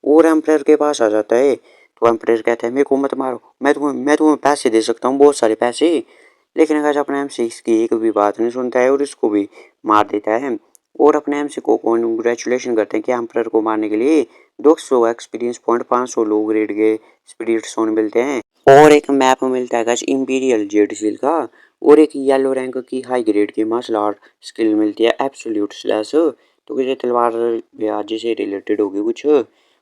और एम्पायर के पास आ जाता है। तो एम्पायर कहता है मेरे को मत मारो, मैं तुम्हें पैसे दे सकता हूँ, बहुत सारे पैसे। लेकिन अगर अपने एमसी इसकी एक भी बात नहीं सुनता है और इसको भी मार देता है। और अपने एमसी को कॉन्ग्रेचुलेशन करते हैं कि एम्पायर को मारने के लिए 200 एक्सपीरियंस पॉइंट, 500 लो ग्रेड के स्पिरिट सोन मिलते हैं और एक मैप मिलता है गाइस इंपीरियल जेड सील का। और एक येलो रैंक की हाई ग्रेड की मार्शल आर्ट स्किल मिलती है एब्सोल्यूट स्लैश, तो किसी तलवार ब्याज से रिलेटेड होगी कुछ।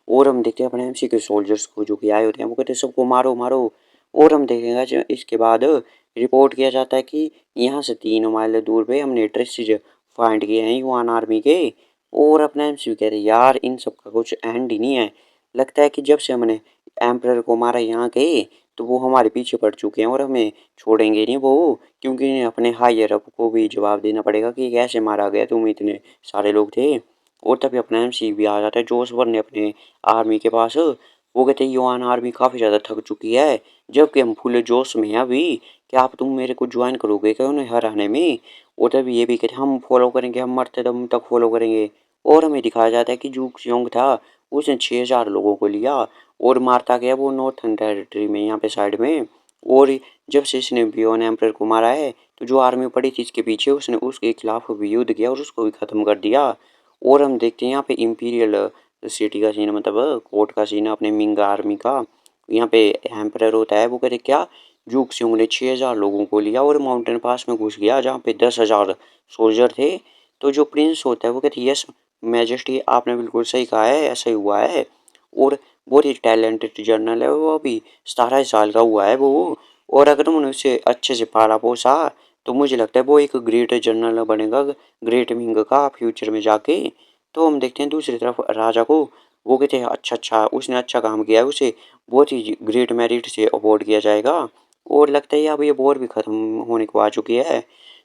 और हम देखते हैं अपने एमसी के सोल्जर्स को जो कि आए होते हैं, वो कहते हैं सबको मारो मारो। और हम देखेंगे इसके बाद रिपोर्ट किया जाता है कि यहाँ से 3 माइल दूर पे हमने ट्रेसिस फाइंड किए हैं यूआन आर्मी के। और अपने एमसी कहते हैं यार इन सब का कुछ एंड ही नहीं है, लगता है कि जब से हमने एम्परर को मारा यहाँ के तो वो हमारे पीछे पड़ चुके हैं और हमें छोड़ेंगे नहीं वो, क्योंकि अपने हायर अप को भी जवाब देना पड़ेगा कि कैसे मारा गया, तुम इतने सारे लोग थे। और तभी अपना एमसी भी आ जाता है जोश भरने अपने आर्मी के पास। वो कहते हैं युवान आर्मी काफ़ी ज़्यादा थक चुकी है जबकि हम फुल जोश में हैं अभी, क्या आप तुम मेरे को ज्वाइन करोगे क्या उन्हें हराने में। और तभी ये भी कहते हैं हम फॉलो करेंगे, हम मरते दम तक फॉलो करेंगे। और हमें दिखाया जाता है कि जूक योंग था, उसने 6000 लोगों को लिया और मारता गया वो नॉर्थन टेरिटरी में यहाँ पे साइड में। और जब से इसने बियोन एम्परर को मारा है तो जो आर्मी पड़ी थी इसके पीछे उसने उसके खिलाफ भी युद्ध किया और उसको भी खत्म कर दिया। और हम देखते हैं यहाँ पे इंपीरियल सिटी का सीन, मतलब कोर्ट का सीन अपने मिंग आर्मी का। यहाँ पे एम्परर होता है, वो कहते क्या जूक सिंह ने 6000 लोगों को लिया और माउंटेन पास में घुस गया जहाँ पे 10,000 सोल्जर थे। तो जो प्रिंस होता है वो कहते यस मैजेस्टी आपने बिल्कुल सही कहा है, ऐसा ही हुआ है। और बहुत ही टैलेंटेड जर्नल है वो, अभी 17 साल का हुआ है वो। और अगर तुमने उसे अच्छे से पाला पोसा तो मुझे लगता है वो एक ग्रेट जर्नल बनेगा ग्रेट विंग का फ्यूचर में जाके। तो हम देखते हैं दूसरी तरफ राजा को, वो कहते हैं अच्छा उसने अच्छा काम किया है, उसे बहुत ही ग्रेट मेरिट से अवॉर्ड किया जाएगा। और लगता है अब ये वॉर भी खत्म होने को आ चुकी है,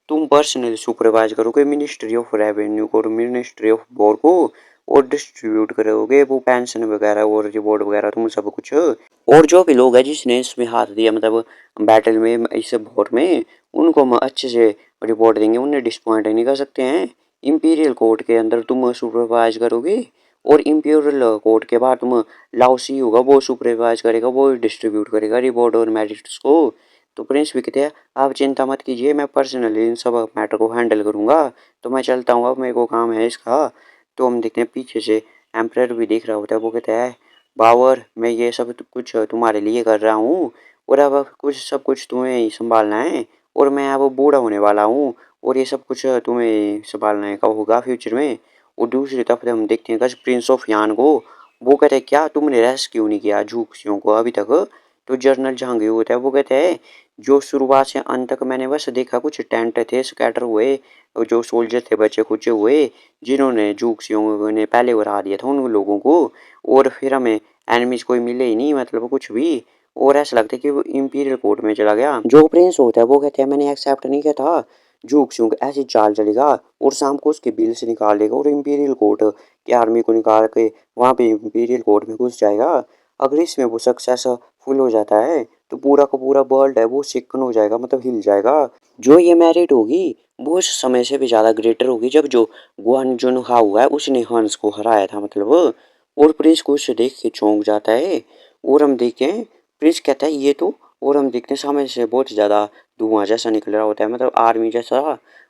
तुम पर्सनली सुपरवाइज करोगे मिनिस्ट्री ऑफ रेवेन्यू को और मिनिस्ट्री ऑफ वॉर को और डिस्ट्रीब्यूट करोगे वो पेंशन वगैरह और रिवॉर्ड वगैरह तुम सब कुछ। और जो भी लोग हैं जिसने इसमें हाथ दिया मतलब बैटल में इस वॉर में, उनको हम अच्छे से रिवॉर्ड देंगे, उन्हें डिसपॉइंट नहीं कर सकते हैं। इंपीरियल कोर्ट के अंदर तुम सुपरवाइज करोगे और इंपीरियल कोर्ट के बाद तुम लाओसी होगा वो सुपरवाइज करेगा, वो डिस्ट्रीब्यूट करेगा रिवॉर्ड और मेरिट्स को। तो प्रिंस भी कहते हैं आप चिंता मत कीजिए, मैं पर्सनली इन सब मैटर को हैंडल करूंगा, तो मैं चलता हूँ अब मेरे को काम है इसका। तो हम देखते हैं पीछे से एम्परर भी देख रहा होता है, वो कहता है बावर मैं ये सब कुछ तुम्हारे लिए कर रहा हूँ और अब कुछ सब कुछ तुम्हें ही संभालना है और मैं अब बूढ़ा होने वाला हूँ और ये सब कुछ तुम्हें संभालने का होगा फ्यूचर में। और दूसरी तरफ हम देखते हैं प्रिंस ऑफ यान को, वो कहते हैं क्या तुमने रेस्ट क्यों नहीं किया झूठियों को अभी तक। तो जनरल जहांगीर होता है, वो कहते हैं जो शुरुआत से अंत तक मैंने बस देखा कुछ टेंट थे स्कैटर हुए और जो सोल्जर थे बचे खुचे हुए जिन्होंने जूक्सियों ने पहले उड़ा दिया था उन लोगों को। और फिर हमें एनिमीज कोई मिले ही नहीं, मतलब कुछ भी। और ऐसा लगता है कि वो इंपीरियल कोर्ट में चला गया। जो प्रिंस होता है वो कहते हैं मैंने एक्सेप्ट नहीं किया था जूक सिंह ऐसी चाल चलेगा और शाम को उसके बिल से निकाल देगा और इंपीरियल कोर्ट की आर्मी को निकाल के वहाँ पे इंपीरियल कोर्ट में घुस जाएगा। अगर इसमें वो सक्सेसफुल हो जाता है तो पूरा का पूरा वर्ल्ड है वो सिकन हो जाएगा, मतलब हिल जाएगा। जो ये मैरिट होगी वो उस समय से भी ज़्यादा ग्रेटर होगी जब जो गुआन जुन हुआ है उसने हंस को हराया था, मतलब। और प्रिंस को उसे देख के चौंक जाता है। और हम देखें प्रिंस कहता है ये तो, और हम देखते हैं सामने से बहुत ज़्यादा धुआं जैसा निकल रहा होता है, मतलब आर्मी जैसा।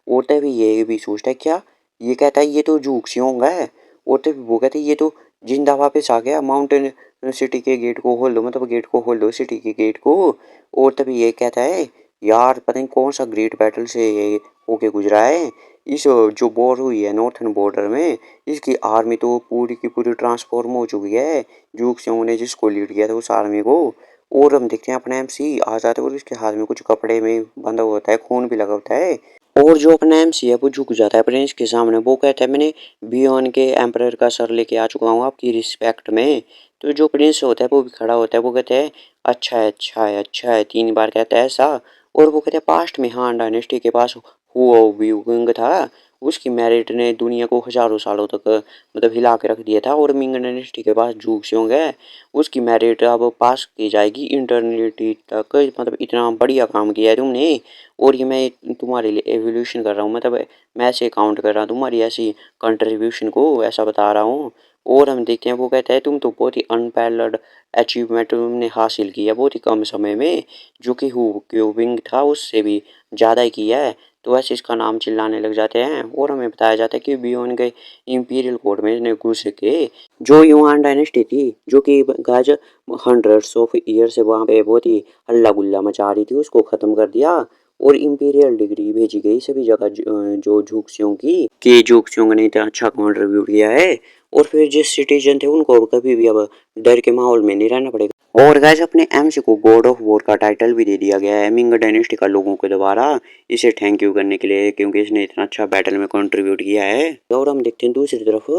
और तभी ये भी सोचता है क्या, ये कहता है ये तो जूक्सियोंग है। और तभी वो कहते हैं ये तो जिंदा वापस आ गया माउंटेन सिटी के गेट को खोल दो, मतलब गेट को खोल दो सिटी के गेट को। और तभी ये कहता है यार पता नहीं कौन सा ग्रेट बैटल से ये होके गुजरा है। इस जो वॉर हुई है नॉर्थन बॉर्डर में, इसकी आर्मी तो पूरी की पूरी ट्रांसफॉर्म हो चुकी है। जूक सिंह ने जिसको लीड किया था उस आर्मी को। और हम देखते हैं अपना एमसी आ जाता है और उसके हाथ में कुछ कपड़े में बंधा हुआ होता है, खून भी लगा होता है। और जो अपना एमसी है वो झुक जाता है प्रिंस के सामने। वो कहता है मैंने बियॉन के एम्परर का सर लेके आ चुका हूँ आपकी रिस्पेक्ट में। तो जो प्रिंस होता है वो भी खड़ा होता है, वो कहते हैं अच्छा है अच्छा है अच्छा है, 3 बार कहता है ऐसा। और वो कहते हैं पास्ट में हान डायनेस्टी के पास हुआ व्यूइंग था, उसकी मेरिट ने दुनिया को हजारों सालों तक मतलब हिला के रख दिया था। और मिंग डायनेस्टी के पास जूग सिंह है, उसकी मेरिट अब पास की जाएगी इंटरनिटी तक। मतलब इतना बढ़िया काम किया है तुमने। और ये मैं तुम्हारे लिए एवोल्यूशन कर रहा हूँ, मतलब मैं ऐसे काउंट कर रहा हूँ तुम्हारी ऐसी कंट्रीब्यूशन को, ऐसा बता रहा हूँ। और हम देखते हैं वो कहता है तुम तो बहुत ही अनपैरल्ड अचीवमेंट तुमने हासिल किया बहुत ही कम समय में, जो कि हु क्यूबिंग था उससे भी ज़्यादा ही किया है। तो वैसे इसका नाम चिल्लाने लग जाते हैं। और हमें बताया जाता है कि बियॉन गए इंपीरियल कोर्ट में इन्हें घुस के जो युआन डायनेस्टी थी, जो कि गाज हंड्रेड्स ऑफ ईयर से वहाँ पे बहुत ही हल्ला गुल्ला मचा रही थी, उसको ख़त्म कर दिया। और इंपीरियल डिग्री भेजी गई सभी जगह जो झुकसियों की कि झुकसियों ने इतना अच्छा कंट्रीब्यूट किया है। और फिर जिस सिटीजन थे उनको कभी भी अब डर के माहौल में नहीं रहना पड़ेगा। और गैस अपने एमसी को गॉड ऑफ वॉर का टाइटल भी दे दिया गया है मिंग डायनेस्टी का लोगों के द्वारा, इसे थैंक यू करने के लिए, क्योंकि इसने इतना अच्छा बैटल में कंट्रीब्यूट किया है। और हम देखते हैं दूसरी तरफ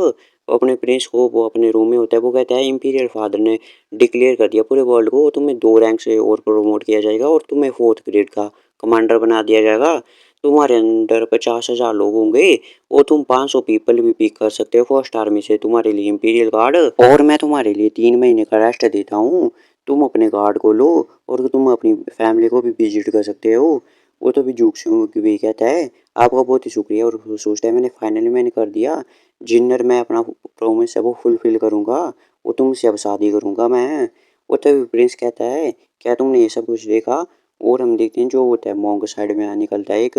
अपने प्रिंस को, वो अपने रूम में होता है, वो कहता है इंपीरियल फादर ने डिक्लेयर कर दिया पूरे वर्ल्ड को तुम्हें 2 रैंक से और प्रमोट किया जाएगा और तुम्हें 4th ग्रेड का कमांडर बना दिया जाएगा। तुम्हारे अंडर 50,000 लोग होंगे और तुम 500 पीपल भी पिक कर सकते हो फर्स्ट आर्मी से तुम्हारे लिए इंपीरियल गार्ड। और मैं तुम्हारे लिए 3 महीने का रेस्ट देता हूँ, तुम अपने गार्ड को लो और तुम अपनी फैमिली को भी विजिट कर सकते हो। वो तो भी जुगसू भी कहता है आपका बहुत ही शुक्रिया। और वो सोचता है मैंने कर दिया जिन्नर, मैं अपना प्रॉमिस है वो फुलफिल करूँगा, वो तुमसे अब शादी करूँगा मैं। वो तभी प्रिंस कहता है क्या तुमने ये सब कुछ देखा। और हम देखते हैं जो होता है मॉन्क साइड में निकलता है एक,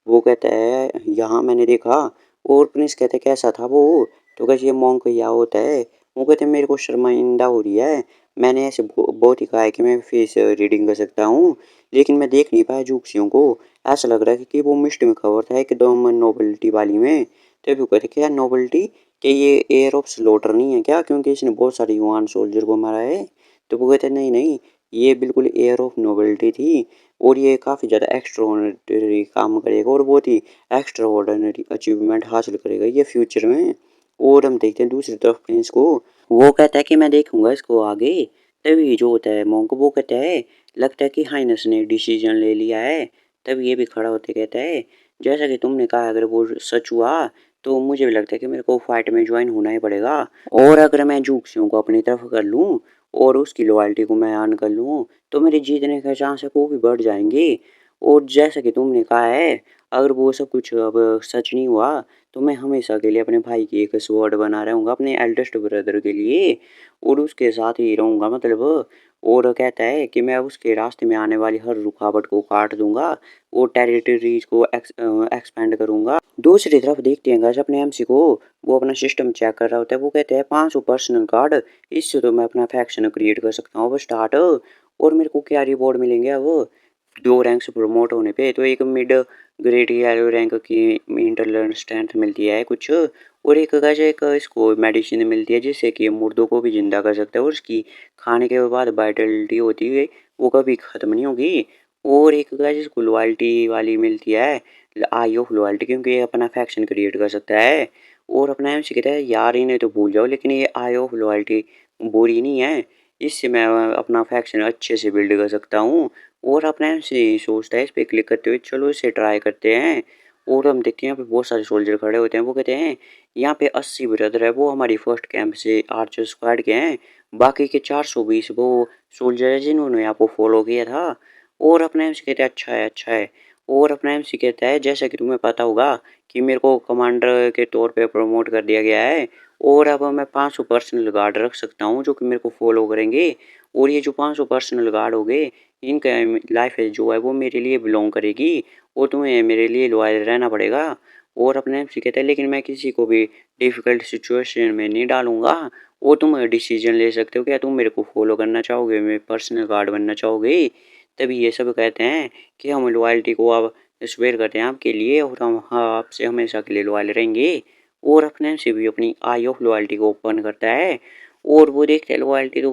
वो कहता है यहाँ मैंने देखा। और प्रिंस कहते हैं कैसा था वो। तो कैसे ये मॉन्क यहाँ होता है। वो कहते हैं मेरे को शर्मिंदा हो रही है, मैंने ऐसे बहुत ही कहा है कि मैं फेस रीडिंग कर सकता हूँ, लेकिन मैं देख नहीं पाया जूक्सियों को। ऐसा लग रहा है कि वो मिस्ट में खबर था एकदम नोबल्टी वाली में। तभी वो कहते क्या नोबल्टी, कि ये एयर ऑफ स्लॉटर नहीं है क्या, क्योंकि इसने बहुत सारे युवान सोल्जर को मारा है। तो वो कहते नहीं नहीं, ये बिल्कुल एयर ऑफ नोबल्टी थी और ये काफ़ी ज़्यादा एक्स्ट्रा ऑर्डिनरी काम करेगा और बहुत ही एक्स्ट्रा ऑर्डिनरी अचीवमेंट हासिल करेगा ये फ्यूचर में। और हम देखते हैं दूसरी तरफ प्रिंस को, वो कहता है कि मैं देखूंगा इसको आगे। तभी जो होता है मोंक वो कहता है लगता है कि हाइनस ने डिसीजन ले लिया है। तब ये भी खड़ा होते कहता है जैसा कि तुमने कहा अगर वो सच हुआ तो मुझे भी लगता है कि मेरे को फाइट में ज्वाइन होना ही पड़ेगा। और अगर मैं जूक्सियों को अपनी तरफ कर लूँ और उसकी लॉयल्टी को मैं अर्न कर लूँ तो मेरे जीतने का चांस है वो भी बढ़ जाएंगे। और जैसा कि तुमने कहा है अगर वो सब कुछ अब सच नहीं हुआ तो मैं हमेशा के लिए अपने भाई की एक स्वॉर्ड बना रहूँगा अपने एल्डेस्ट ब्रदर के लिए और उसके साथ ही रहूँगा मतलब। और कहता है कि मैं उसके रास्ते में आने वाली हर रुकावट को काट दूंगा और टेरिटरीज को एक्सपेंड करूंगा। दूसरी तरफ देखते हैं गाइस अपने एमसी को, वो अपना सिस्टम चेक कर रहा होता है। वो कहते हैं 500 पर्सनल कार्ड, इससे तो मैं अपना फैक्शन क्रिएट कर सकता हूँ अब स्टार्ट। और मेरे को क्या रिवॉर्ड मिलेंगे अब 2 रैंक से प्रमोट होने पे। तो एक मिड ग्रेड येलो रैंक की इंटरनल स्ट्रेंथ मिलती है कुछ, और एक गाइस एक इसको मेडिसिन मिलती है जिससे कि मुर्दों को भी जिंदा कर सकता है और उसकी खाने के बाद वाइटलिटी होती है वो कभी ख़त्म नहीं होगी। और एक गाइस इसको लॉयल्टी वाली मिलती है आई ऑफ लॉयल्टी, क्योंकि ये अपना फैक्शन क्रिएट कर सकता है। और अपना एम कहता है यार इन्हें तो भूल जाओ, लेकिन ये आई ऑफ लॉयल्टी बुरी नहीं है, इससे मैं अपना फैक्शन अच्छे से बिल्ड कर सकता हूँ। और अपना एम सोचता है इस पर क्लिक करते हुए चलो इसे ट्राई करते हैं। और हम देखते हैं यहाँ पे बहुत सारे सोल्जर खड़े होते हैं। वो कहते हैं यहाँ पे 80 ब्रदर है वो हमारी फर्स्ट कैंप से आर्चर स्क्वाड के हैं, बाकी के 420 वो सोल्जर है जिन्होंने आपको फॉलो किया था। और अपना एमसी कहता है अच्छा है अच्छा है। और अपना एमसी कहता है जैसा कि तुम्हें पता होगा कि मेरे को कमांडर के तौर पे प्रमोट कर दिया गया है और अब मैं 500 पर्सनल गार्ड रख सकता हूँ जो कि मेरे को फॉलो करेंगे। और ये जो 500 पर्सनल गार्ड हो गए इनका लाइफ है जो है वो मेरे लिए बिलोंग करेगी और तुम्हें मेरे लिए लॉयल रहना पड़ेगा। और अपने एमसी कहता है लेकिन मैं किसी को भी डिफिकल्ट सिचुएशन में नहीं डालूंगा। वो तुम डिसीजन ले सकते हो, क्या तुम मेरे को फॉलो करना चाहोगे, मेरे पर्सनल गार्ड बनना चाहोगे। तभी ये सब कहते हैं कि हम लॉयल्टी को अब स्वेयर करते हैं आपके लिए और हम हाँ आपसे हमेशा के लिए लॉयल रहेंगे। और अपने से भी अपनी आई ऑफ लॉयल्टी को ओपन करता है और वो देखते हैं लॉयल्टी तो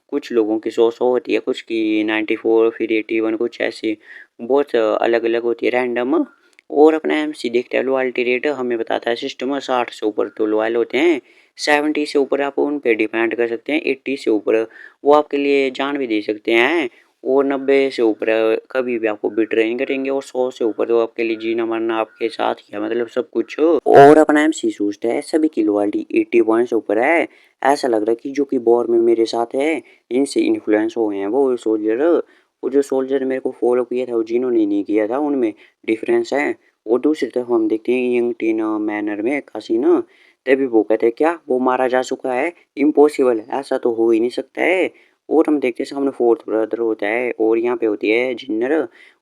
कुछ लोगों की 100 होती है, कुछ की 94 फिर 81 कुछ ऐसी बहुत अलग अलग होती है रैंडम। और अपना एमसी देखता है लॉयल्टी रेट हमें बताता है सिस्टम 60 से ऊपर तो लॉयल होते हैं, 70 से ऊपर आप उन पे डिपेंड कर सकते हैं, 80 से ऊपर वो आपके लिए जान भी दे सकते हैं और 90 से ऊपर कभी भी आपको बिट्रे नहीं करेंगे और 100 से ऊपर तो आपके लिए जीना मरना आपके साथ ही है, मतलब सब कुछ। और अपना एमसी सोचता है सभी की लॉयल्टी 80 पॉइंट से ऊपर है। ऐसा लग रहा है कि जो कि वॉर में मेरे साथ है इनसे इन्फ्लुएंस हो गए हैं वो सोल्जर। वो जो सोल्जर मेरे को फॉलो किया था वो जिन्होंने नहीं किया था उनमें डिफरेंस है। और दूसरी तरफ हम देखते हैं यंग टीन मैनर में कासीना, तभी वो कहते हैं क्या वो मारा जा चुका है, इम्पॉसिबल, ऐसा तो हो ही नहीं सकता है। और हम देखते हैं सामने फोर्थ ब्रदर होता है और यहाँ पे होती है जिन्नर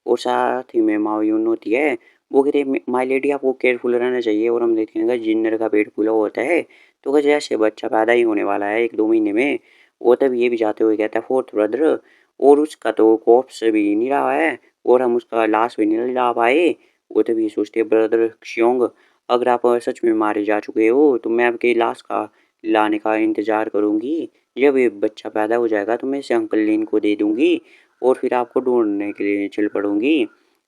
और साथ ही में माओयून होती है। वो कहते हैं माई लेडी आपको केयरफुल रहना चाहिए। और हम देखते हैं जिन्नर का पेट फूला होता है तो कहते जैसे बच्चा पैदा ही होने वाला है 1-2 महीने में। वो तब ये भी जाते हुए कहता है फोर्थ ब्रदर और उसका तो कॉप्स भी नहीं रहा है और हम उसका लाश भी नहीं ला पाए। वो तभी सोचते हैं ब्रदर क्योंग अगर आप सच में मारे जा चुके हो तो मैं आपके लाश का लाने का इंतजार करूंगी। जब ये बच्चा पैदा हो जाएगा तो मैं इसे अंकल लीन को दे दूंगी और फिर आपको ढूंढने के लिए चल पड़ूंगी।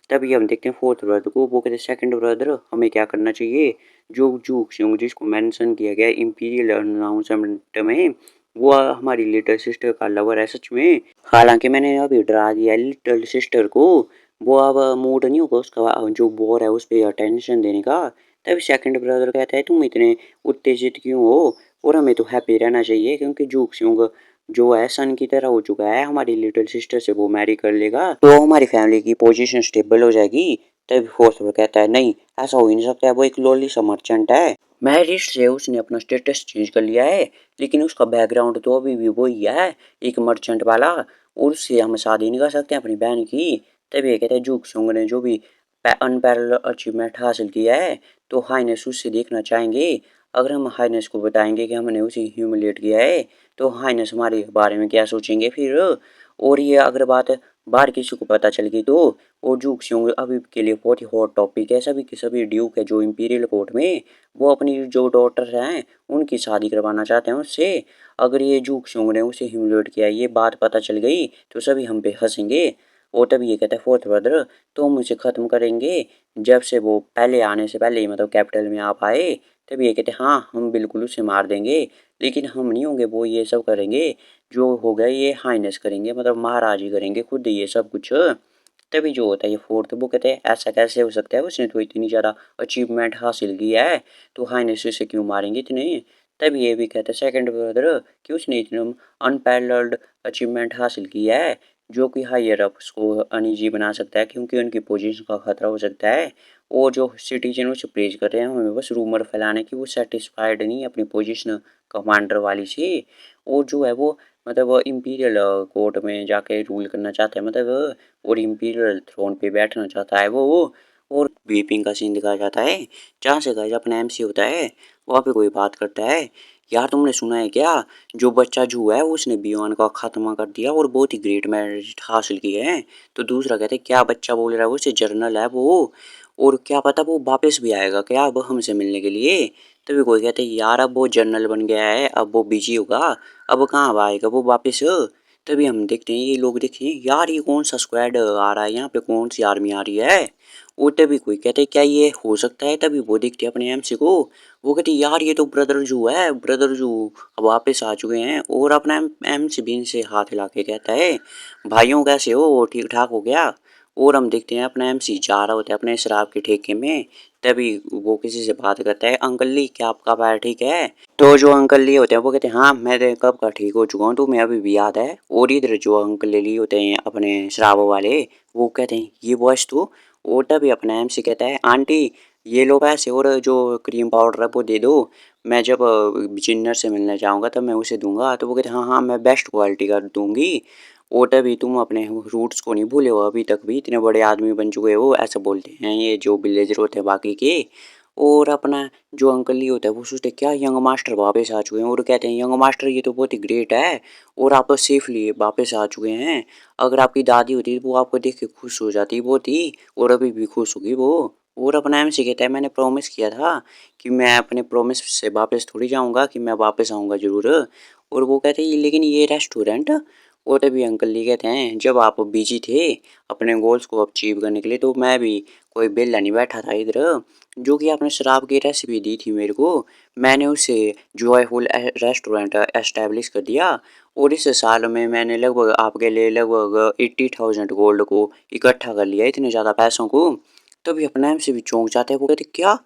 तभी हम देखते हैं फोर्थ ब्रदर को, वो कहते हैं सेकंड ब्रदर हमें क्या करना चाहिए। जो जूक सिंह जिसको मेंशन किया गया इंपीरियल अनाउंसमेंट में वो हमारी लिटिल सिस्टर का लवर है सच में। हालांकि मैंने अभी डरा दिया लिटिल सिस्टर को, वो अब मूड नहीं होगा उसका जो बोर है उस पर अटेंशन देने का। तभी सेकंड ब्रदर कहता है तुम इतने उत्तेजित क्यों हो और हमें तो हैप्पी रहना चाहिए क्योंकि जूक सिंह जो है सन की तरह हो चुका है, हमारी लिटिल सिस्टर से वो मैरी कर लेगा तो हमारी फैमिली की पोजीशन स्टेबल हो जाएगी। तभी फोर्थ ब्रदर कहता है नहीं ऐसा हो ही नहीं सकता है, वो एक लोली सा मर्चेंट है, मैरिज से उसने अपना स्टेटस चेंज कर लिया है लेकिन उसका बैकग्राउंड तो अभी भी वही है, एक मर्चेंट वाला, और उससे हम शादी नहीं कर सकते अपनी बहन की। तभी ये कहते हैं जूक सुंग ने जो भी अनपैरेलल अचीवमेंट हासिल किया है तो हाइनेस उससे देखना चाहेंगे। अगर हम हाइनेस को बताएंगे कि हमने उसे ह्यूमिलेट किया है तो हाइनेस हमारे बारे में क्या सोचेंगे फिर। और ये अगर बात बाहर किसी को पता चल गई तो वो जूक सिंह अभी के लिए बहुत ही हॉट टॉपिक है, सभी के सभी ड्यूक है जो इंपीरियल कोर्ट में वो अपनी जो डॉटर हैं उनकी शादी करवाना चाहते हैं उससे। अगर ये जूक सिंह ने उसे ह्यूमिलेट किया ये बात पता चल गई तो सभी हम पे हंसेंगे। और तभी ये कहता है फोर्थ ब्रदर तो हम उसे ख़त्म करेंगे जब से वो पहले आने से पहले ही मतलब कैपिटल में आ पाए। तभी ये कहते हैं हाँ हम बिल्कुल उसे मार देंगे लेकिन हम नहीं होंगे वो ये सब करेंगे जो हो गया ये हाइनेस करेंगे, मतलब महाराज ही करेंगे खुद ये सब कुछ। तभी जो होता है ये फोर्थ वो कहते हैं ऐसा कैसे हो सकता है उसने तो इतनी ज़्यादा अचीवमेंट हासिल किया है तो हाइनेस से क्यों मारेंगे इतने। तभी ये भी कहते हैं सेकंड ब्रदर कि उसने इतना अनपैरेलल्ड अचीवमेंट हासिल किया है जो कि हायर अप्स को अनईजी बना सकता है क्योंकि उनकी पोजीशन का खतरा हो सकता है। और जो सिटीजन उसे प्रेज कर रहे हैं हमें बस रूमर फैलाने की वो सेटिस्फाइड नहीं है अपनी पोजीशन कमांडर वाली से। और जो है वो मतलब इम्पीरियल कोर्ट में जाके रूल करना चाहता है, मतलब और इम्पीरियल थ्रोन पे बैठना चाहता है वो। और बीपिंग का सीन दिखाया जाता है जहाँ से गाइस अपना एमसी होता है वहाँ पे कोई बात करता है यार तुमने सुना है क्या जो बच्चा जू है उसने B1 का खात्मा कर दिया और बहुत ही ग्रेट मेरिट हासिल किए हैं। तो दूसरा कहते क्या बच्चा बोल रहा है, वो से जर्नल है वो और क्या पता वो वापस भी आएगा क्या अब हमसे मिलने के लिए। तभी कोई कहते यार अब वो जर्नल बन गया है अब वो बिजी होगा, अब कहाँ अब आएगा वो वापस। तभी हम देखते हैं ये लोग देखते हैं यार ये कौन सा स्क्वाड आ रहा है यहाँ पे, कौन सी आर्मी आ रही है। और तभी कोई कहते क्या ये हो सकता है, तभी वो देखते हैं अपने एमसी को, वो कहते यार ये तो ब्रदर जू है, ब्रदर जू अब वापस आ चुके हैं। और अपना एमसी भी इनसे हाथ हिला के कहता है भाइयों कैसे हो, ठीक ठाक हो गया। और हम देखते हैं अपना एमसी जा रहा होता है अपने शराब के ठेके में। तभी वो किसी से बात करता है अंकल ली क्या आपका पैर ठीक है। तो जो अंकल ली होते हैं वो कहते हैं हाँ मैं तो कब का ठीक हो चुका हूँ तुम्हें अभी भी याद है। और इधर जो अंकल ली होते हैं अपने शराब वाले वो कहते हैं ये बॉयस तो। और तभी अपना एमसी कहता है आंटी ये लो पैसे और जो क्रीम पाउडर है वो दे दो, मैं जब जिन्नर से मिलने जाऊंगा तब मैं उसे दूंगा। तो वो कहते हाँ हाँ मैं बेस्ट क्वालिटी का दूंगी। और तभी तुम अपने रूट्स को नहीं भूले हो अभी तक भी, इतने बड़े आदमी बन चुके हो, ऐसा बोलते हैं ये जो विलेजर होते हैं बाकी के। और अपना जो अंकल जी होता है वो सोचते क्या यंग मास्टर वापस आ चुके हैं, और कहते हैं यंग मास्टर ये तो बहुत ही ग्रेट है और आप तो सेफली वापस आ चुके हैं। अगर आपकी दादी होती तो वो आपको देख के खुश हो जाती बहुत ही, और अभी भी खुश होगी वो। और अपना एमसी कहता है मैंने प्रॉमिस किया था कि मैं अपने प्रॉमिस से वापस थोड़ी जाऊंगा, कि मैं वापस आऊंगा जरूर। और वो कहते हैं लेकिन ये रेस्टोरेंट, और तभी अंकल जी कहते हैं जब आप बिजी थे अपने गोल्स को अचीव करने के लिए तो मैं भी कोई बेला नहीं बैठा था इधर। जो कि आपने शराब की रेसिपी दी थी मेरे को, मैंने उसे जॉयफुल रेस्टोरेंट एस्टेब्लिश कर दिया। और इस साल में मैंने लगभग आपके लिए लगभग 80,000 गोल्ड को इकट्ठा कर लिया, इतने ज़्यादा पैसों को। तभी अपना एम से भी चौंक जाते हैं, वो कहते क्या?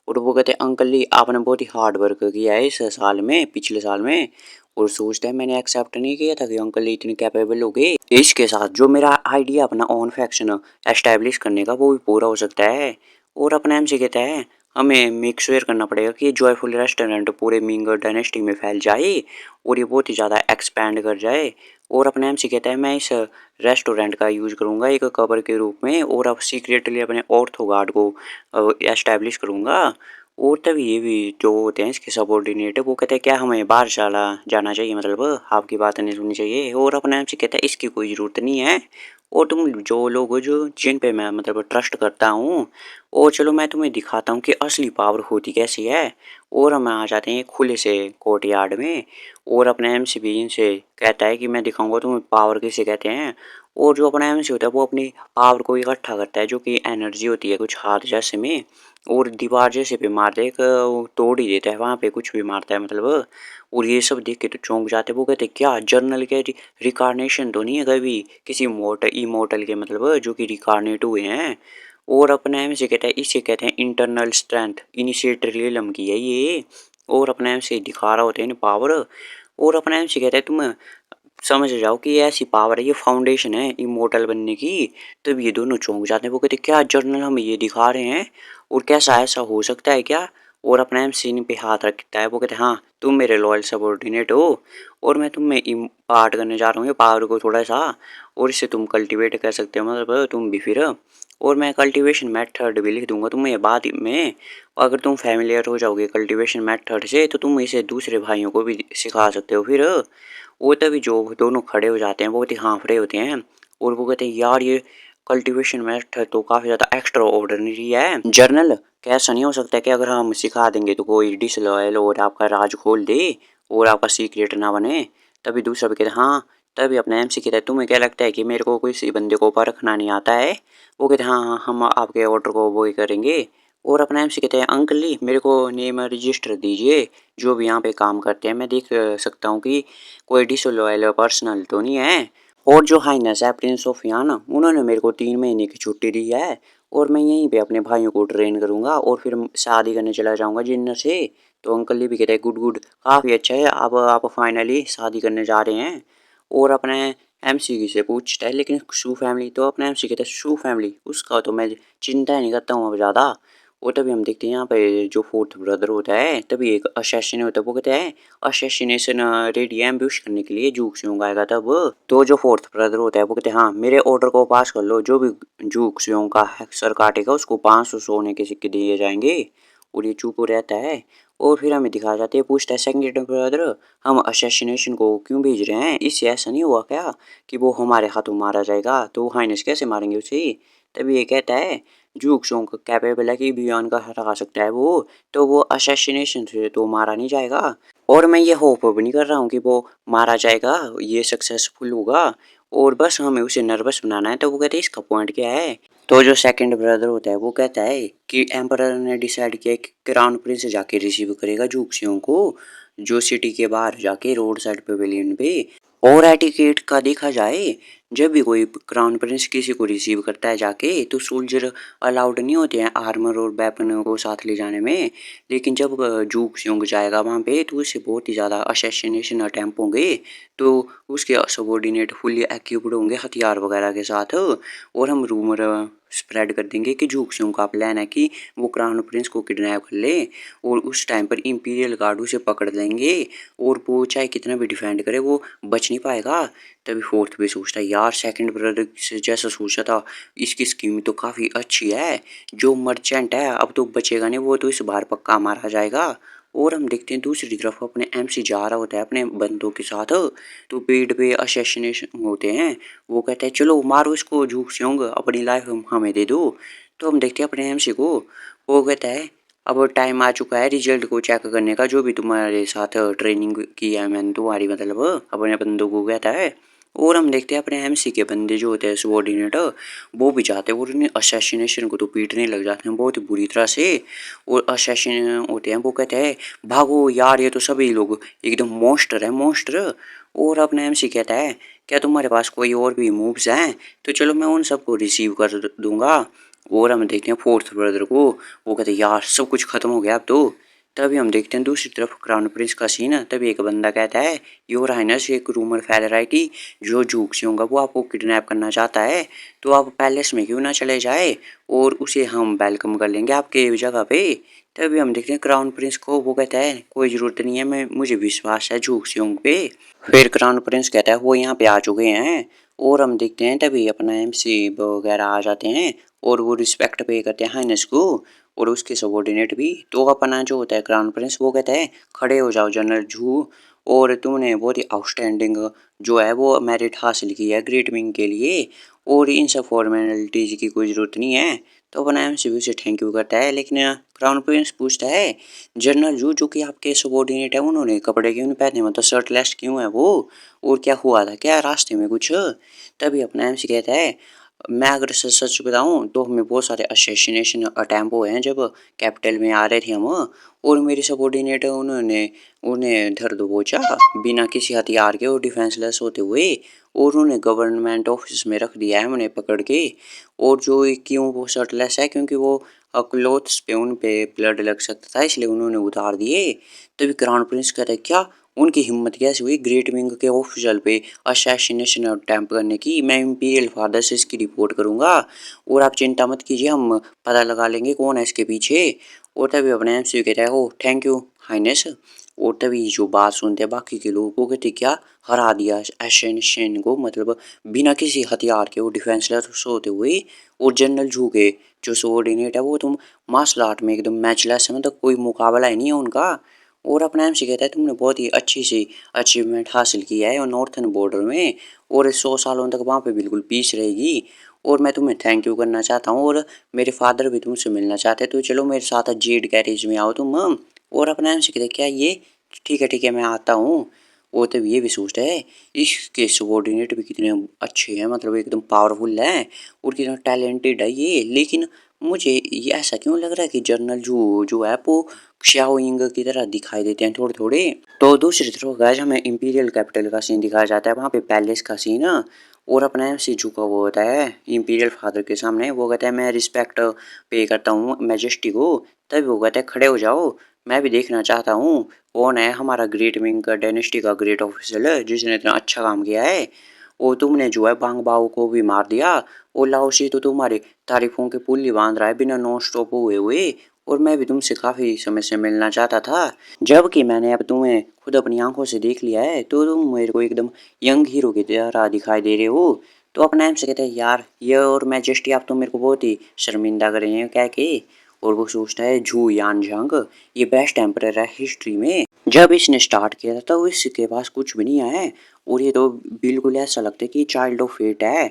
और वो कहते अंकल जी आपने बहुत ही हार्ड वर्क किया है इस साल में, पिछले साल में। और सोचते हैं मैंने एक्सेप्ट नहीं किया था कि अंकल जी इतने कैपेबल हो गए। इसके साथ जो मेरा आइडिया अपना ओन फैक्शन एस्टेब्लिश करने का वो भी पूरा हो सकता है। और अपना एमसी कहता है हमें मेक श्योर करना पड़ेगा कि ये जॉयफुल रेस्टोरेंट पूरे मिंग डायनेस्टी में फैल जाए और ये बहुत ही ज़्यादा एक्सपैंड कर जाए। और अपने एमसी कहता है मैं इस रेस्टोरेंट का यूज़ करूँगा एक कवर के रूप में, और अब सीक्रेटली अपने ऑर्थो गार्ड को एस्टेब्लिश करूँगा। और तभी ये भी जो होते हैं इसके सबॉर्डिनेट वो कहते हैं क्या हमें बाहर चला जाना चाहिए, मतलब आपकी बात नहीं सुननी चाहिए। और अपने एमसी कहता है इसकी कोई ज़रूरत नहीं है, और तुम जो लोग हो जो जिन पे मैं मतलब ट्रस्ट करता हूँ, और चलो मैं तुम्हें दिखाता हूँ कि असली पावर होती कैसी है। और हम आ जाते हैं खुले से कोर्टयार्ड में, और अपने एमसी भी इनसे कहता है कि मैं दिखाऊंगा तुम्हें पावर किसे कहते हैं। और जो अपना एमसी होता है वो अपनी पावर को इकट्ठा करता है जो कि एनर्जी होती है कुछ हाथ जैसे में, और दीवार जैसे पे मार दे वो तोड़ ही देता है वहाँ पे कुछ भी मारता है मतलब। और ये सब देख के तो चौंक जाते हैं, वो कहते क्या जर्नल के रिकारनेशन तो नहीं है कभी किसी मोटल इमोटल के, मतलब जो कि रिकारनेट हुए हैं। और अपना एम से कहता है इसे कहते हैं इंटरनल स्ट्रेंथ इनिशिएटरिज्म की है ये। और अपना एम से दिखा रहा होता है पावर। और अपना एम से कहता है तुम समझ जाओ कि ये ऐसी पावर है, ये फाउंडेशन है इमोर्टल बनने की। तब ये दोनों चौंक जाते हैं, वो कहते क्या जर्नल हमें ये दिखा रहे हैं, और कैसा ऐसा हो सकता है क्या? और अपना एम सीन पे हाथ रखता है, वो कहते हाँ तुम मेरे लॉयल सबॉर्डिनेट हो, और मैं तुम्हें इम्पार्ट करने जा रहा हूँ ये पावर को थोड़ा सा, और इससे तुम कल्टीवेट कर सकते हो मतलब तुम भी फिर। और मैं कल्टीवेशन मेथड भी लिख दूंगा तुम्हें बाद में। अगर तुम फैमिलियर हो जाओगे कल्टीवेशन मेथड से तो तुम इसे दूसरे भाइयों को भी सिखा सकते हो फिर। वो तभी जो दोनों खड़े हो जाते हैं बहुत ही हाँफड़े होते हैं, और वो कहते हैं यार ये कल्टीवेशन मेथड तो काफ़ी ज़्यादा एक्स्ट्रा ऑर्डिनरी है जर्नल। कैसा नहीं हो सकता कि अगर हम सिखा देंगे तो कोई डिसलॉयल और आपका राज खोल दे और आपका सीक्रेट ना बने। तभी दूसरा भी कहता है हाँ। तभी अपना एमसी कहता है तुम्हें क्या लगता है कि मेरे को किसी बंदे को परखना नहीं आता है? वो कहते हैं हाँ हाँ हम आपके ऑर्डर को वो ही करेंगे। और अपना एमसी कहते हैं अंकल जी मेरे को नेम रजिस्टर दीजिए जो भी यहाँ पे काम करते हैं, मैं देख सकता हूँ कि कोई डिसलॉयल पर्सनल तो नहीं है। और जो हाइनेस है प्रिंस ऑफ याना उन्होंने मेरे को 3 महीने की छुट्टी दी है, और मैं यहीं पे अपने भाइयों को ट्रेन करूंगा और फिर शादी करने चला जाऊंगा जिन्नर से। तो अंकल जी भी कहते हैं गुड गुड काफ़ी अच्छा है, अब आप फाइनली शादी करने जा रहे हैं। और अपने एमसी से पूछता है लेकिन शू फैमिली, तो अपने एमसी कहता है शू फैमिली उसका तो मैं चिंता ही नहीं करता हूँ अब ज़्यादा। और तभी हम देखते हैं यहाँ पे जो फोर्थ ब्रदर होता है तभी एक असेसिन होता है, वो कहते हैं असेसिनेशन रेडी एम्ब्यूश करने के लिए जूक स्योंग आएगा तब। तो जो फोर्थ ब्रदर होता है वो कहते हैं हाँ मेरे ऑर्डर को पास कर लो, जो भी जूक स्योंग का सर काटेगा उसको 500 सोने के सिक्के दिए जाएंगे। और ये चुप रहता है, और फिर हमें दिखाया जाता है पूछता है सेकंड ब्रदर हम असेसिनेशन को क्यों भेज रहे हैं, इससे ऐसा नहीं हुआ क्या कि वो हमारे हाथों मारा जाएगा, तो हाइनेस कैसे मारेंगे उसे? तभी ये कहता है जूक स्योंग कैपेबल है कि बियॉन का हरा सकता है वो, तो वो असेसिनेशन से तो मारा नहीं जाएगा। और मैं ये होप भी नहीं कर रहा हूँ कि वो मारा जाएगा, ये सक्सेसफुल होगा, और बस हमें उसे नर्वस बनाना है। तो वो कहते हैं इसका पॉइंट क्या है? तो जो सेकंड ब्रदर होता है वो कहता है कि एम्परर ने डिसाइड किया कि क्राउन प्रिंस जाके रिसीव करेगा जूक्सियों को, जो सिटी के बाहर जाके रोड साइड पवेलियन पे। और एटिकेट का देखा जाए जब भी कोई क्राउन प्रिंस किसी को रिसीव करता है जाके तो सोल्जर अलाउड नहीं होते हैं आर्मर और वेपन को साथ ले जाने में। लेकिन जब जूक स्योंग जाएगा वहाँ पे तो उससे बहुत ही ज़्यादा असैसिनेशन अटैम्प होंगे, तो उसके सबॉर्डिनेट फुल्ली एक्यूप्ड होंगे हथियार वगैरह के साथ। और हम रूमर स्प्रेड कर देंगे कि जूक स्योंग का प्लान है कि वो क्राउन प्रिंस को किडनैप कर ले, और उस टाइम पर इंपीरियल गार्ड उसे पकड़ लेंगे, और वो चाहे कितना भी डिफेंड करे वो बच नहीं पाएगा। तभी फोर्थ भी सोचता है यार सेकंड ब्रदर से जैसा सोचा था इसकी स्कीम तो काफी अच्छी है। जो मर्चेंट है अब तो बचेगा नहीं, वो तो इस बार पक्का मारा जाएगा। और हम देखते हैं दूसरी तरफ अपने एमसी जा रहा होता है अपने बंदों के साथ। तो पेड़ पे असैसिनेशन होते हैं। वो कहते हैं चलो मारो इसको, झूठ से होंगे अपनी लाइफ हमें दे दो। तो हम देखते हैं अपने एमसी को। वो कहता है अब टाइम आ चुका है रिजल्ट को चेक करने का, जो भी तुम्हारे साथ ट्रेनिंग की है मैंने तुम्हारी, मतलब अपने बंदों को कहता है। और हम देखते हैं अपने एमसी के बंदे जो होते हैं सबॉर्डिनेट, वो भी जाते हैं और उन्हें असैसिनेशन को तो पीटने लग जाते हैं बहुत ही बुरी तरह से। और असैसिन होते हैं वो कहते हैं भागो यार ये तो सभी लोग एकदम मॉन्स्टर है मॉन्स्टर। और अपना एमसी कहता है क्या तुम्हारे पास कोई और भी मूव्स हैं तो चलो मैं उन सबको रिसीव कर दूंगा। और हम देखते हैं फोर्थ ब्रदर को, वो कहते हैं यार सब कुछ खत्म हो गया अब तो। तभी हम देखते हैं दूसरी तरफ क्राउन प्रिंस का सीन है। तभी एक बंदा कहता है योर हाइनस एक रूमर फैल रहा है कि जो जूक से होगा वो आपको किडनैप करना चाहता है, तो आप पैलेस में क्यों ना चले जाए और उसे हम वेलकम कर लेंगे आपके जगह पे। तभी हम देखते हैं क्राउन प्रिंस को, वो कहता है कोई ज़रूरत नहीं है, मैं मुझे विश्वास है जूक से पे। फिर क्राउन प्रिंस कहता है वो यहाँ पे आ चुके हैं। और हम देखते हैं तभी अपना एमसी वगैरह आ जाते हैं और वो रिस्पेक्ट पे करते हैं हाइनेस को और उसके सबॉर्डिनेट भी। तो अपना जो होता है क्राउन प्रिंस वो कहता है खड़े हो जाओ जनरल जू, और तुमने बहुत ही आउटस्टैंडिंग जो है वो मेरिट हासिल की है ग्रेट विंग के लिए, और इन सब फॉर्मेलिटीज की कोई ज़रूरत नहीं है। तो अपना एमसी भी उसे थैंक यू करता है। लेकिन क्राउन प्रिंस पूछता है जनरल जू जो कि आपके सबॉर्डिनेट है उन्होंने कपड़े क्यों नहीं पहने, मतलब शर्टलेस क्यों है वो, और क्या हुआ था क्या रास्ते में कुछ। तभी अपना एमसी कहता है मैं अगर सच सच बताऊं तो हमें बहुत सारे असैसिनेशन अटैम्प हुए हैं जब कैपिटल में आ रहे थे हम, और मेरे सबॉर्डिनेट उन्होंने उन्हें धर दबोचा बिना किसी हथियार के और डिफेंसलेस होते हुए, और उन्हें गवर्नमेंट ऑफिस में रख दिया है हमने पकड़ के। और जो क्यों वो शर्टलेस है क्योंकि वो क्लोथ्स पे उन पे ब्लड लग सकता था इसलिए उन्होंने उतार दिए। तभी क्राउन प्रिंस कहता है क्या उनकी हिम्मत कैसे हुई ग्रेट विंग के ऑफिशियल पे असैसिनेशन अटेम्प्ट करने की, मैं इंपीरियल फादर से इसकी रिपोर्ट करूंगा और आप चिंता मत कीजिए हम पता लगा लेंगे कौन है इसके पीछे। और तभी अपने एमसी कहता है ओ थैंक यू हाइनेस। और तभी जो बात सुनते हैं बाकी के लोग वो कहते क्या हरा दिया असैसिनेशन को, मतलब बिना किसी हथियार के वो डिफेंसलेस होते हुए। और जनरल जू के जो सबॉर्डिनेट है वो तुम मार्शल आर्ट में एकदम मैचलेस है, मतलब कोई मुकाबला ही नहीं है उनका। और अपना एमसी कहता है तुमने बहुत ही अच्छी सी अचीवमेंट हासिल किया है और नॉर्थन बॉर्डर में, और 100 सालों तक वहाँ पे बिल्कुल पीस रहेगी। और मैं तुम्हें थैंक यू करना चाहता हूँ और मेरे फादर भी तुमसे मिलना चाहते हैं, तो चलो मेरे साथ जेड गैरेज में आओ तुम। और अपना एमसी कहता है क्या ये ठीक है मैं आता हूँ। और तब ये भी सोचता है इसके सबॉर्डिनेट भी कितने अच्छे हैं, मतलब एकदम पावरफुल हैं और कितना टैलेंटेड है ये। लेकिन मुझे ये ऐसा क्यों लग रहा है कि जनरल जो जो है वो शाओइंग की तरह दिखाई देते हैं थोड़े थोड़े। तो दूसरी तरफ गाइस हमें इंपीरियल कैपिटल का सीन दिखाया जाता है, वहाँ पे पैलेस का सीन। और अपना एमसी झुका हुआ होता है इंपीरियल फादर के सामने, वो कहता है मैं रिस्पेक्ट पे करता हूँ मैजेस्टी को। तभी वो कहता है खड़े हो जाओ मैं भी देखना चाहता हूँ कौन है हमारा ग्रेट विंग का डायनेस्टी का ग्रेट ऑफिसर जिसने इतना अच्छा काम किया है। और तुमने जो है बांग बाओ को भी मार दिया और लाओशी तो तुम्हारी तारीफों के पुल ही बांध रहा है बिना नॉन स्टॉप हुए हुए। और मैं भी तुमसे काफी समय से मिलना चाहता था, जबकि मैंने अब तुम्हें खुद अपनी आंखों से देख लिया है, तो तुम मेरे को एकदम यंग हीरो की तरह दिखाई दे रहे हो। तो अपना एम से कहते हैं यार ये और मैजेस्टी आप तो मेरे को बहुत ही शर्मिंदा कर रहे हैं क्या के। और वो सोचता है झू यान झंग ये बेस्ट एम्परर है हिस्ट्री में, जब इसने स्टार्ट किया था तो इसके पास कुछ भी नहीं है और ये तो बिल्कुल ऐसा लगता है कि चाइल्ड ऑफ फेट है।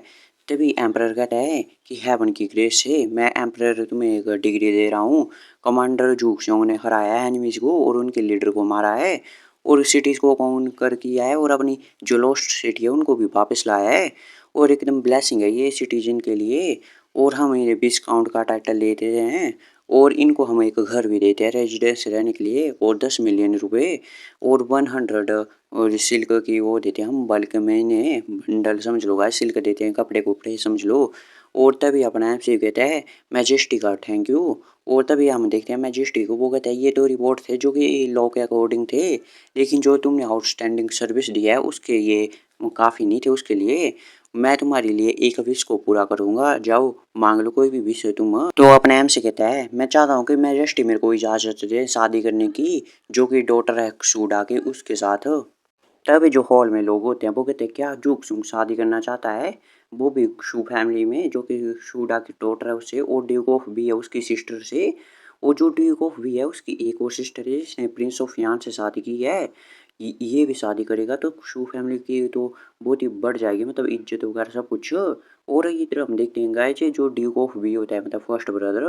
तभी एम्परर कहता है कि हेवन की ग्रेस से मैं एम्परर तुम्हें एक डिग्री दे रहा हूँ। कमांडर जूक्सोंग ने हराया है एनिमीज को और उनके लीडर को मारा है और सिटीज को काउंटर किया है और अपनी जो लॉस्ट सिटी है उनको भी वापस लाया है। और एकदम ब्लेसिंग है ये सिटीजन के लिए। और हम ये डिस्काउंट का टाइटल लेते हैं और इनको हम एक घर भी देते हैं रेजिडेंस रहने के लिए और 10 मिलियन रुपए और 100 और सिल्क की वो देते हैं हम बल्क में इन्हें बंडल समझ लो गाइस, सिल्क देते हैं कपड़े कुपड़े समझ लो। और तभी अपना ऐप से कहता है मैजेस्टी का थैंक यू। और तभी हम देखते हैं मैजेस्टी को, वो कहता है ये तो रिपोर्ट थे जो कि लॉ के अकॉर्डिंग थे, लेकिन जो तुमने आउटस्टैंडिंग सर्विस दी है उसके ये काफ़ी नहीं थे, उसके लिए मैं तुम्हारे लिए एक विश को पूरा करूंगा, जाओ मांग लो कोई भी विश है तुम। तो अपने एम से कहता है मैं चाहता हूँ कि मैजेस्टी मेरे को इजाज़त दे शादी करने की, जो कि डॉटर है सूडा के उसके साथ। तभी जो हॉल में लोग होते हैं वो कहते हैं क्या जुग सुंग शादी करना चाहता है, वो भी शू फैमिली में जो कि शूडा की डॉटर है उससे, और ड्यूक ऑफ भी है उसकी सिस्टर से। और जो ड्यूक ऑफ भी है उसकी एक और सिस्टर है जिसने प्रिंस ऑफ यान से शादी की है। ये भी शादी करेगा तो शू फैमिली की तो बहुत ही बढ़ जाएगी, मतलब इज्जत वगैरह सब कुछ। और इधर हम देखते हैं गाइस जो ड्यूक ऑफ भी होता है मतलब फर्स्ट ब्रदर,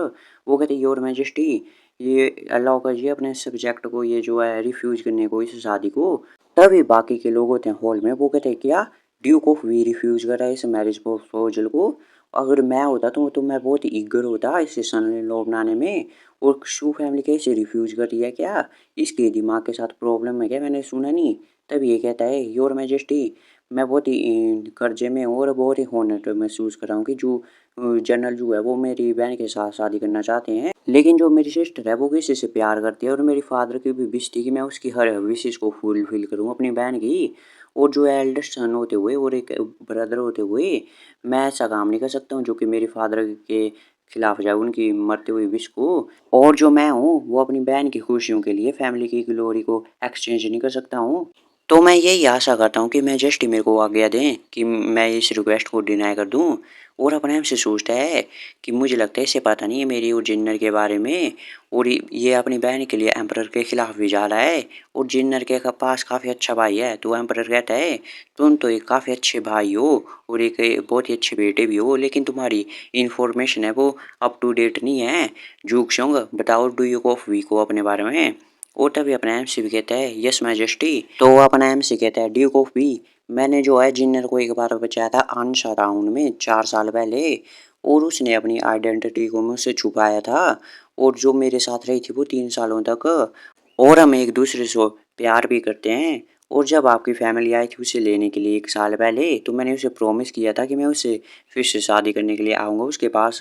वो कहते हैं योर मैजेस्टी ये अलाउ करिए अपने सब्जेक्ट को ये जो है रिफ्यूज करने को इस शादी को। तभी बाकी के लोग होते हैं हॉल में वो कहते हैं क्या ड्यूक ऑफ वी रिफ्यूज कर रहा है इस मैरिज प्रपोजल को। अगर मैं होता तो मैं बहुत ही ईगर होता इसे सन इन लॉ बनाने में। और शू फैमिली कैसे रिफ्यूज कर रही है क्या, इसके दिमाग के साथ प्रॉब्लम है क्या, मैंने सुना नहीं। तभी ये कहता है योर मैजेस्टी मैं बहुत ही कर्जे में हूँ और बहुत ही होनर महसूस कर रहा हूँ कि जो जनरल जो है वो मेरी बहन के साथ शादी करना चाहते हैं, लेकिन जो मेरी सिस्टर है वो किसी से प्यार करती है और मेरी फादर की भी विश थी कि मैं उसकी हर विशेष को फुलफिल करूँ अपनी बहन की। और जो एल्डेस्ट सन होते हुए और एक ब्रदर होते हुए मैं ऐसा काम नहीं कर सकता हूँ जो कि मेरी फादर के खिलाफ जाए उनकी मरते हुए विश को। और जो मैं हूँ वो अपनी बहन की खुशियों के लिए फैमिली की ग्लोरी को एक्सचेंज नहीं कर सकता हूँ। तो मैं यही आशा करता हूँ कि मैं जस्ट ही मेरे को आज्ञा दें कि मैं इस रिक्वेस्ट को डिनाई कर दूँ। और अपने आप से सोचता है कि मुझे लगता है इसे पता नहीं है मेरी और जिन्नर के बारे में, और ये अपनी बहन के लिए एम्परर के खिलाफ भी जा रहा है। और जिन्नर के पास काफ़ी अच्छा भाई है तो एम्परर कहता है तुम तो एक काफ़ी अच्छे भाई हो और एक बहुत ही अच्छे बेटे भी हो, लेकिन तुम्हारी इन्फॉर्मेशन है वो अप टू डेट नहीं है। जूक शोंग बताओ ड्यूक ऑफ वी को अपने बारे में। और तभी अपना एमसी भी कहता है यस मैजेस्टी। तो अपना एमसी कहता है ड्यूक ऑफ बी मैंने जो है जिन्नर को एक बार बचाया था आंशा राउंड में 4 साल पहले, और उसने अपनी आइडेंटिटी को मुझसे छुपाया था। और जो मेरे साथ रही थी वो 3 सालों तक, और हम एक दूसरे से प्यार भी करते हैं। और जब आपकी फैमिली आई थी उसे लेने के लिए 1 साल पहले तो मैंने उसे प्रॉमिस किया था कि मैं उसे फिर से शादी करने के लिए आऊँगा उसके पास,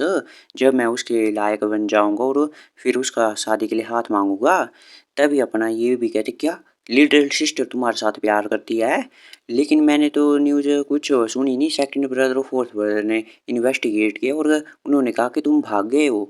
जब मैं उसके लायक बन जाऊँगा और फिर उसका शादी के लिए हाथ मांगूंगा। तभी अपना ये भी कहते क्या लिटिल सिस्टर तुम्हारे साथ प्यार करती है, लेकिन मैंने तो न्यूज़ कुछ सुनी नहीं। सेकंड ब्रदर और फोर्थ ब्रदर ने इन्वेस्टिगेट किया और उन्होंने कहा कि तुम भाग गए हो।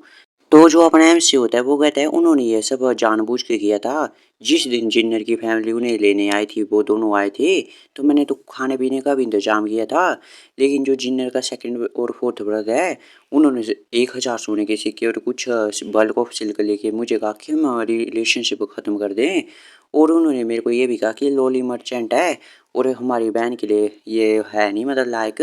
तो जो अपना एमसी होता है वो कहता है उन्होंने ये सब जानबूझ के किया था। जिस दिन जिन्नर की फैमिली उन्हें लेने आई थी वो दोनों आए थे तो मैंने तो खाने पीने का भी इंतजाम किया था, लेकिन जो जिन्नर का सेकंड और फोर्थ ब्रदर है उन्होंने 1,000 सोने के सिक्के और कुछ बल्क ऑफ सिल्क लेके मुझे कहा कि हम रिलेशनशिप ख़त्म कर दें। और उन्होंने मेरे को ये भी कहा कि लोली मर्चेंट है और हमारी बहन के लिए ये है नहीं मतलब लायक।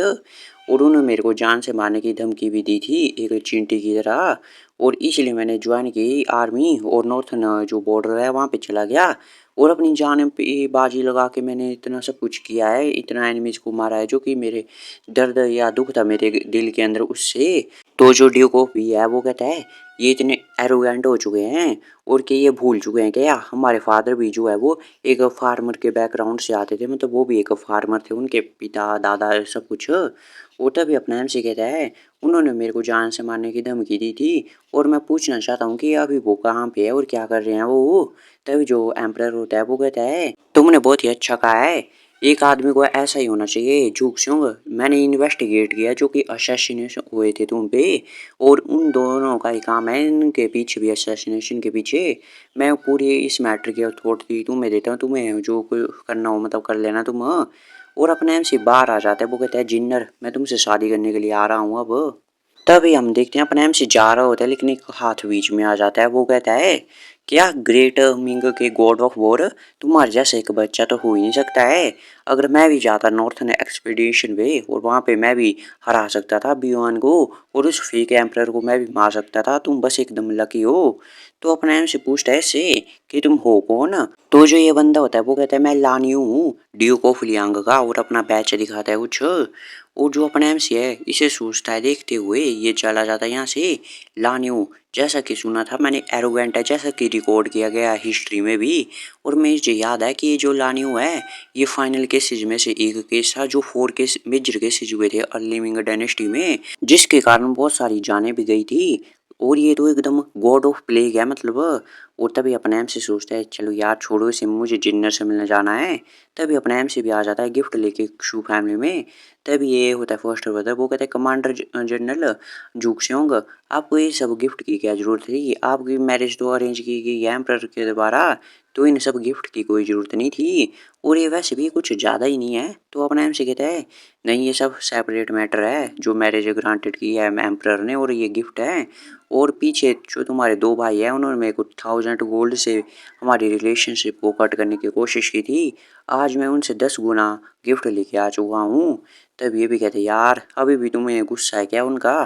और उन्होंने मेरे को जान से मारने की धमकी भी दी थी एक चींटी की तरह। और इसलिए मैंने ज्वाइन की आर्मी और नॉर्थन जो बॉर्डर है वहाँ पे चला गया और अपनी जान पे बाजी लगा के मैंने इतना सब कुछ किया है, इतना एनिमीज को मारा है जो कि मेरे दर्द या दुख था मेरे दिल के अंदर उससे। तो जो ड्यूक ऑफ भी है वो कहता है ये इतने एरोगेंट हो चुके हैं और कि ये भूल चुके हैं क्या हमारे फादर भी जो है वो एक फार्मर के बैकग्राउंड से आते थे, मतलब वो भी एक फार्मर थे उनके पिता दादा सब कुछ। वो तभी अपना एम से कहता है उन्होंने मेरे को जान से मारने की धमकी दी थी और मैं पूछना चाहता हूँ कि अभी वो कहाँ पे है और क्या कर रहे हैं वो। तभी जो एम्परर होता है वो कहता है तुमने बहुत ही अच्छा कहा है, एक आदमी को ऐसा ही होना चाहिए झुक सुंग। मैंने इन्वेस्टिगेट किया जो कि असैसिनेशन हुए थे तुम पे और उन दोनों का ही काम है, इनके पीछे भी असैसिनेशन के पीछे मैं पूरी इस मैटर की अथॉरिटी तुम्हें देता हूँ, तुम्हें जो करना हो मतलब कर लेना तुम। और अपने एम से बाहर आ जाता है वो कहता है जिन्नर मैं तुमसे शादी करने के लिए आ रहा हूँ अब। तभी हम देखते हैं अपने एम से जा रहा होता है लेकिन एक हाथ बीच में आ जाता है, वो कहता है क्या ग्रेट मिंग के गॉड ऑफ वॉर तुम्हारे जैसा एक बच्चा तो हो ही नहीं सकता है। अगर मैं भी जाता नॉर्थन एक्सपीडिशन पे और वहाँ पे मैं भी हरा सकता था बियॉन को और उस फेक एम्परर को मैं भी मार सकता था, तुम बस एकदम लकी हो। तो अपने एम से पूछता है इससे कि तुम हो कौन। तो जो ये बंदा होता है वो कहता है मैं लानियो हूँ ड्यूक ऑफ लियांग का, और अपना बैच दिखाता है कुछ। और जो अपना एमसी है इसे सोचता है देखते हुए ये चला जाता है यहाँ से। लानियो जैसा कि सुना था मैंने एरोगेंट है जैसा कि रिकॉर्ड किया गया हिस्ट्री में भी, और मुझे याद है कि ये जो लानियो है ये फाइनल केसेज में से एक केस था जो 4 केस मेजर केसेज हुए थे अर्ली मिंग डायनेस्टी में, जिसके कारण बहुत सारी जानें भी गई थी। और ये तो एकदम गॉड ऑफ प्लेग है मतलब। और तभी अपने एम से सोचता है चलो यार छोड़ो इसे, मुझे जिन्नर से मिलने जाना है। तभी अपने एम से भी आ जाता है गिफ्ट लेके शू फैमिली में। तभी ये होता है फर्स्टर ब्रदर, वो कहता है कमांडर जनरल जूक सेओंग, आपको ये सब गिफ्ट की क्या जरूरत थी, आपकी मैरिज तो अरेंज की गई है एम्परर के द्वारा, तो इन सब गिफ्ट की कोई ज़रूरत नहीं थी, और ये वैसे भी कुछ ज़्यादा ही नहीं है। तो अपना एमसी कहता है नहीं ये सब सेपरेट मैटर है, जो मैरिज ग्रांटेड की है एम्परर ने और ये गिफ्ट है, और पीछे जो तुम्हारे दो भाई हैं उन्होंने मेरे को 1000 गोल्ड से हमारी रिलेशनशिप को कट करने की कोशिश की थी, आज मैं उनसे 10 गुना गिफ्ट लेके आ चुका हूँ। तब ये भी कहते यार अभी भी तुम्हें गुस्सा है क्या उनका,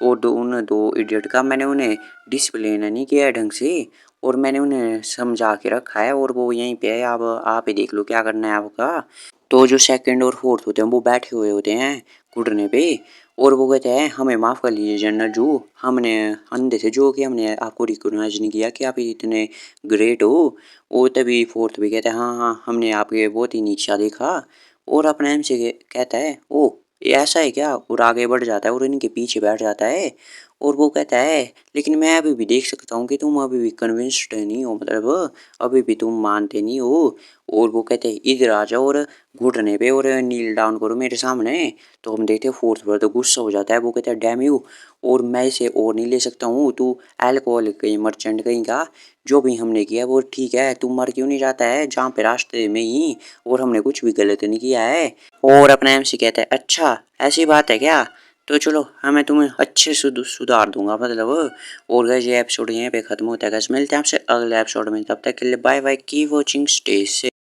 और उन दो इडियट का मैंने उन्हें डिसिप्लिन नहीं किया है ढंग से, और मैंने उन्हें समझा के रखा है, और वो यहीं पे है, अब आप ही देख लो क्या करना है आपका। तो जो सेकंड और फोर्थ होते हैं वो बैठे हुए होते हैं घुटने पे, और वो कहते हैं हमें माफ़ कर लीजिए जनरल जू, हमने अंधे थे जो कि हमने आपको रिकॉग्नाइज नहीं किया कि आप इतने ग्रेट हो। और तभी फोर्थ भी कहते हैं हाँ हाँ हमने आपके बहुत ही नीचा देखा, और अपने एम से कहता है ओ ये ऐसा है क्या, और आगे बढ़ जाता है और इनके पीछे बैठ जाता है। और वो कहता है लेकिन मैं अभी भी देख सकता हूँ कि तुम अभी भी कन्विंस्ड नहीं हो, मतलब अभी भी तुम मानते नहीं हो। और वो कहते हैं इधर आ जाओ और घुटने पे और नील डाउन करो मेरे सामने। तो हम देखते हैं फोर्थ पर तो गुस्सा हो जाता है, वो कहता है डैम यू, और मैं इसे और नहीं ले सकता हूँ, तू अल्कोहल कहीं मर्चेंट कहीं का, जो भी हमने किया वो ठीक है, तू मर क्यों नहीं जाता है जहाँ पे रास्ते में ही, और हमने कुछ भी गलत नहीं किया है। और अपना एमसी कहता है अच्छा ऐसी बात है क्या, तो चलो हमें तुम्हें अच्छे से सुधार दूंगा मतलब। और गाइस ये एपिसोड यहीं पे खत्म होता है गाइस, मिलते हैं आपसे अगले एपिसोड में, तब तक के लिए bye bye, keep watching, stay safe.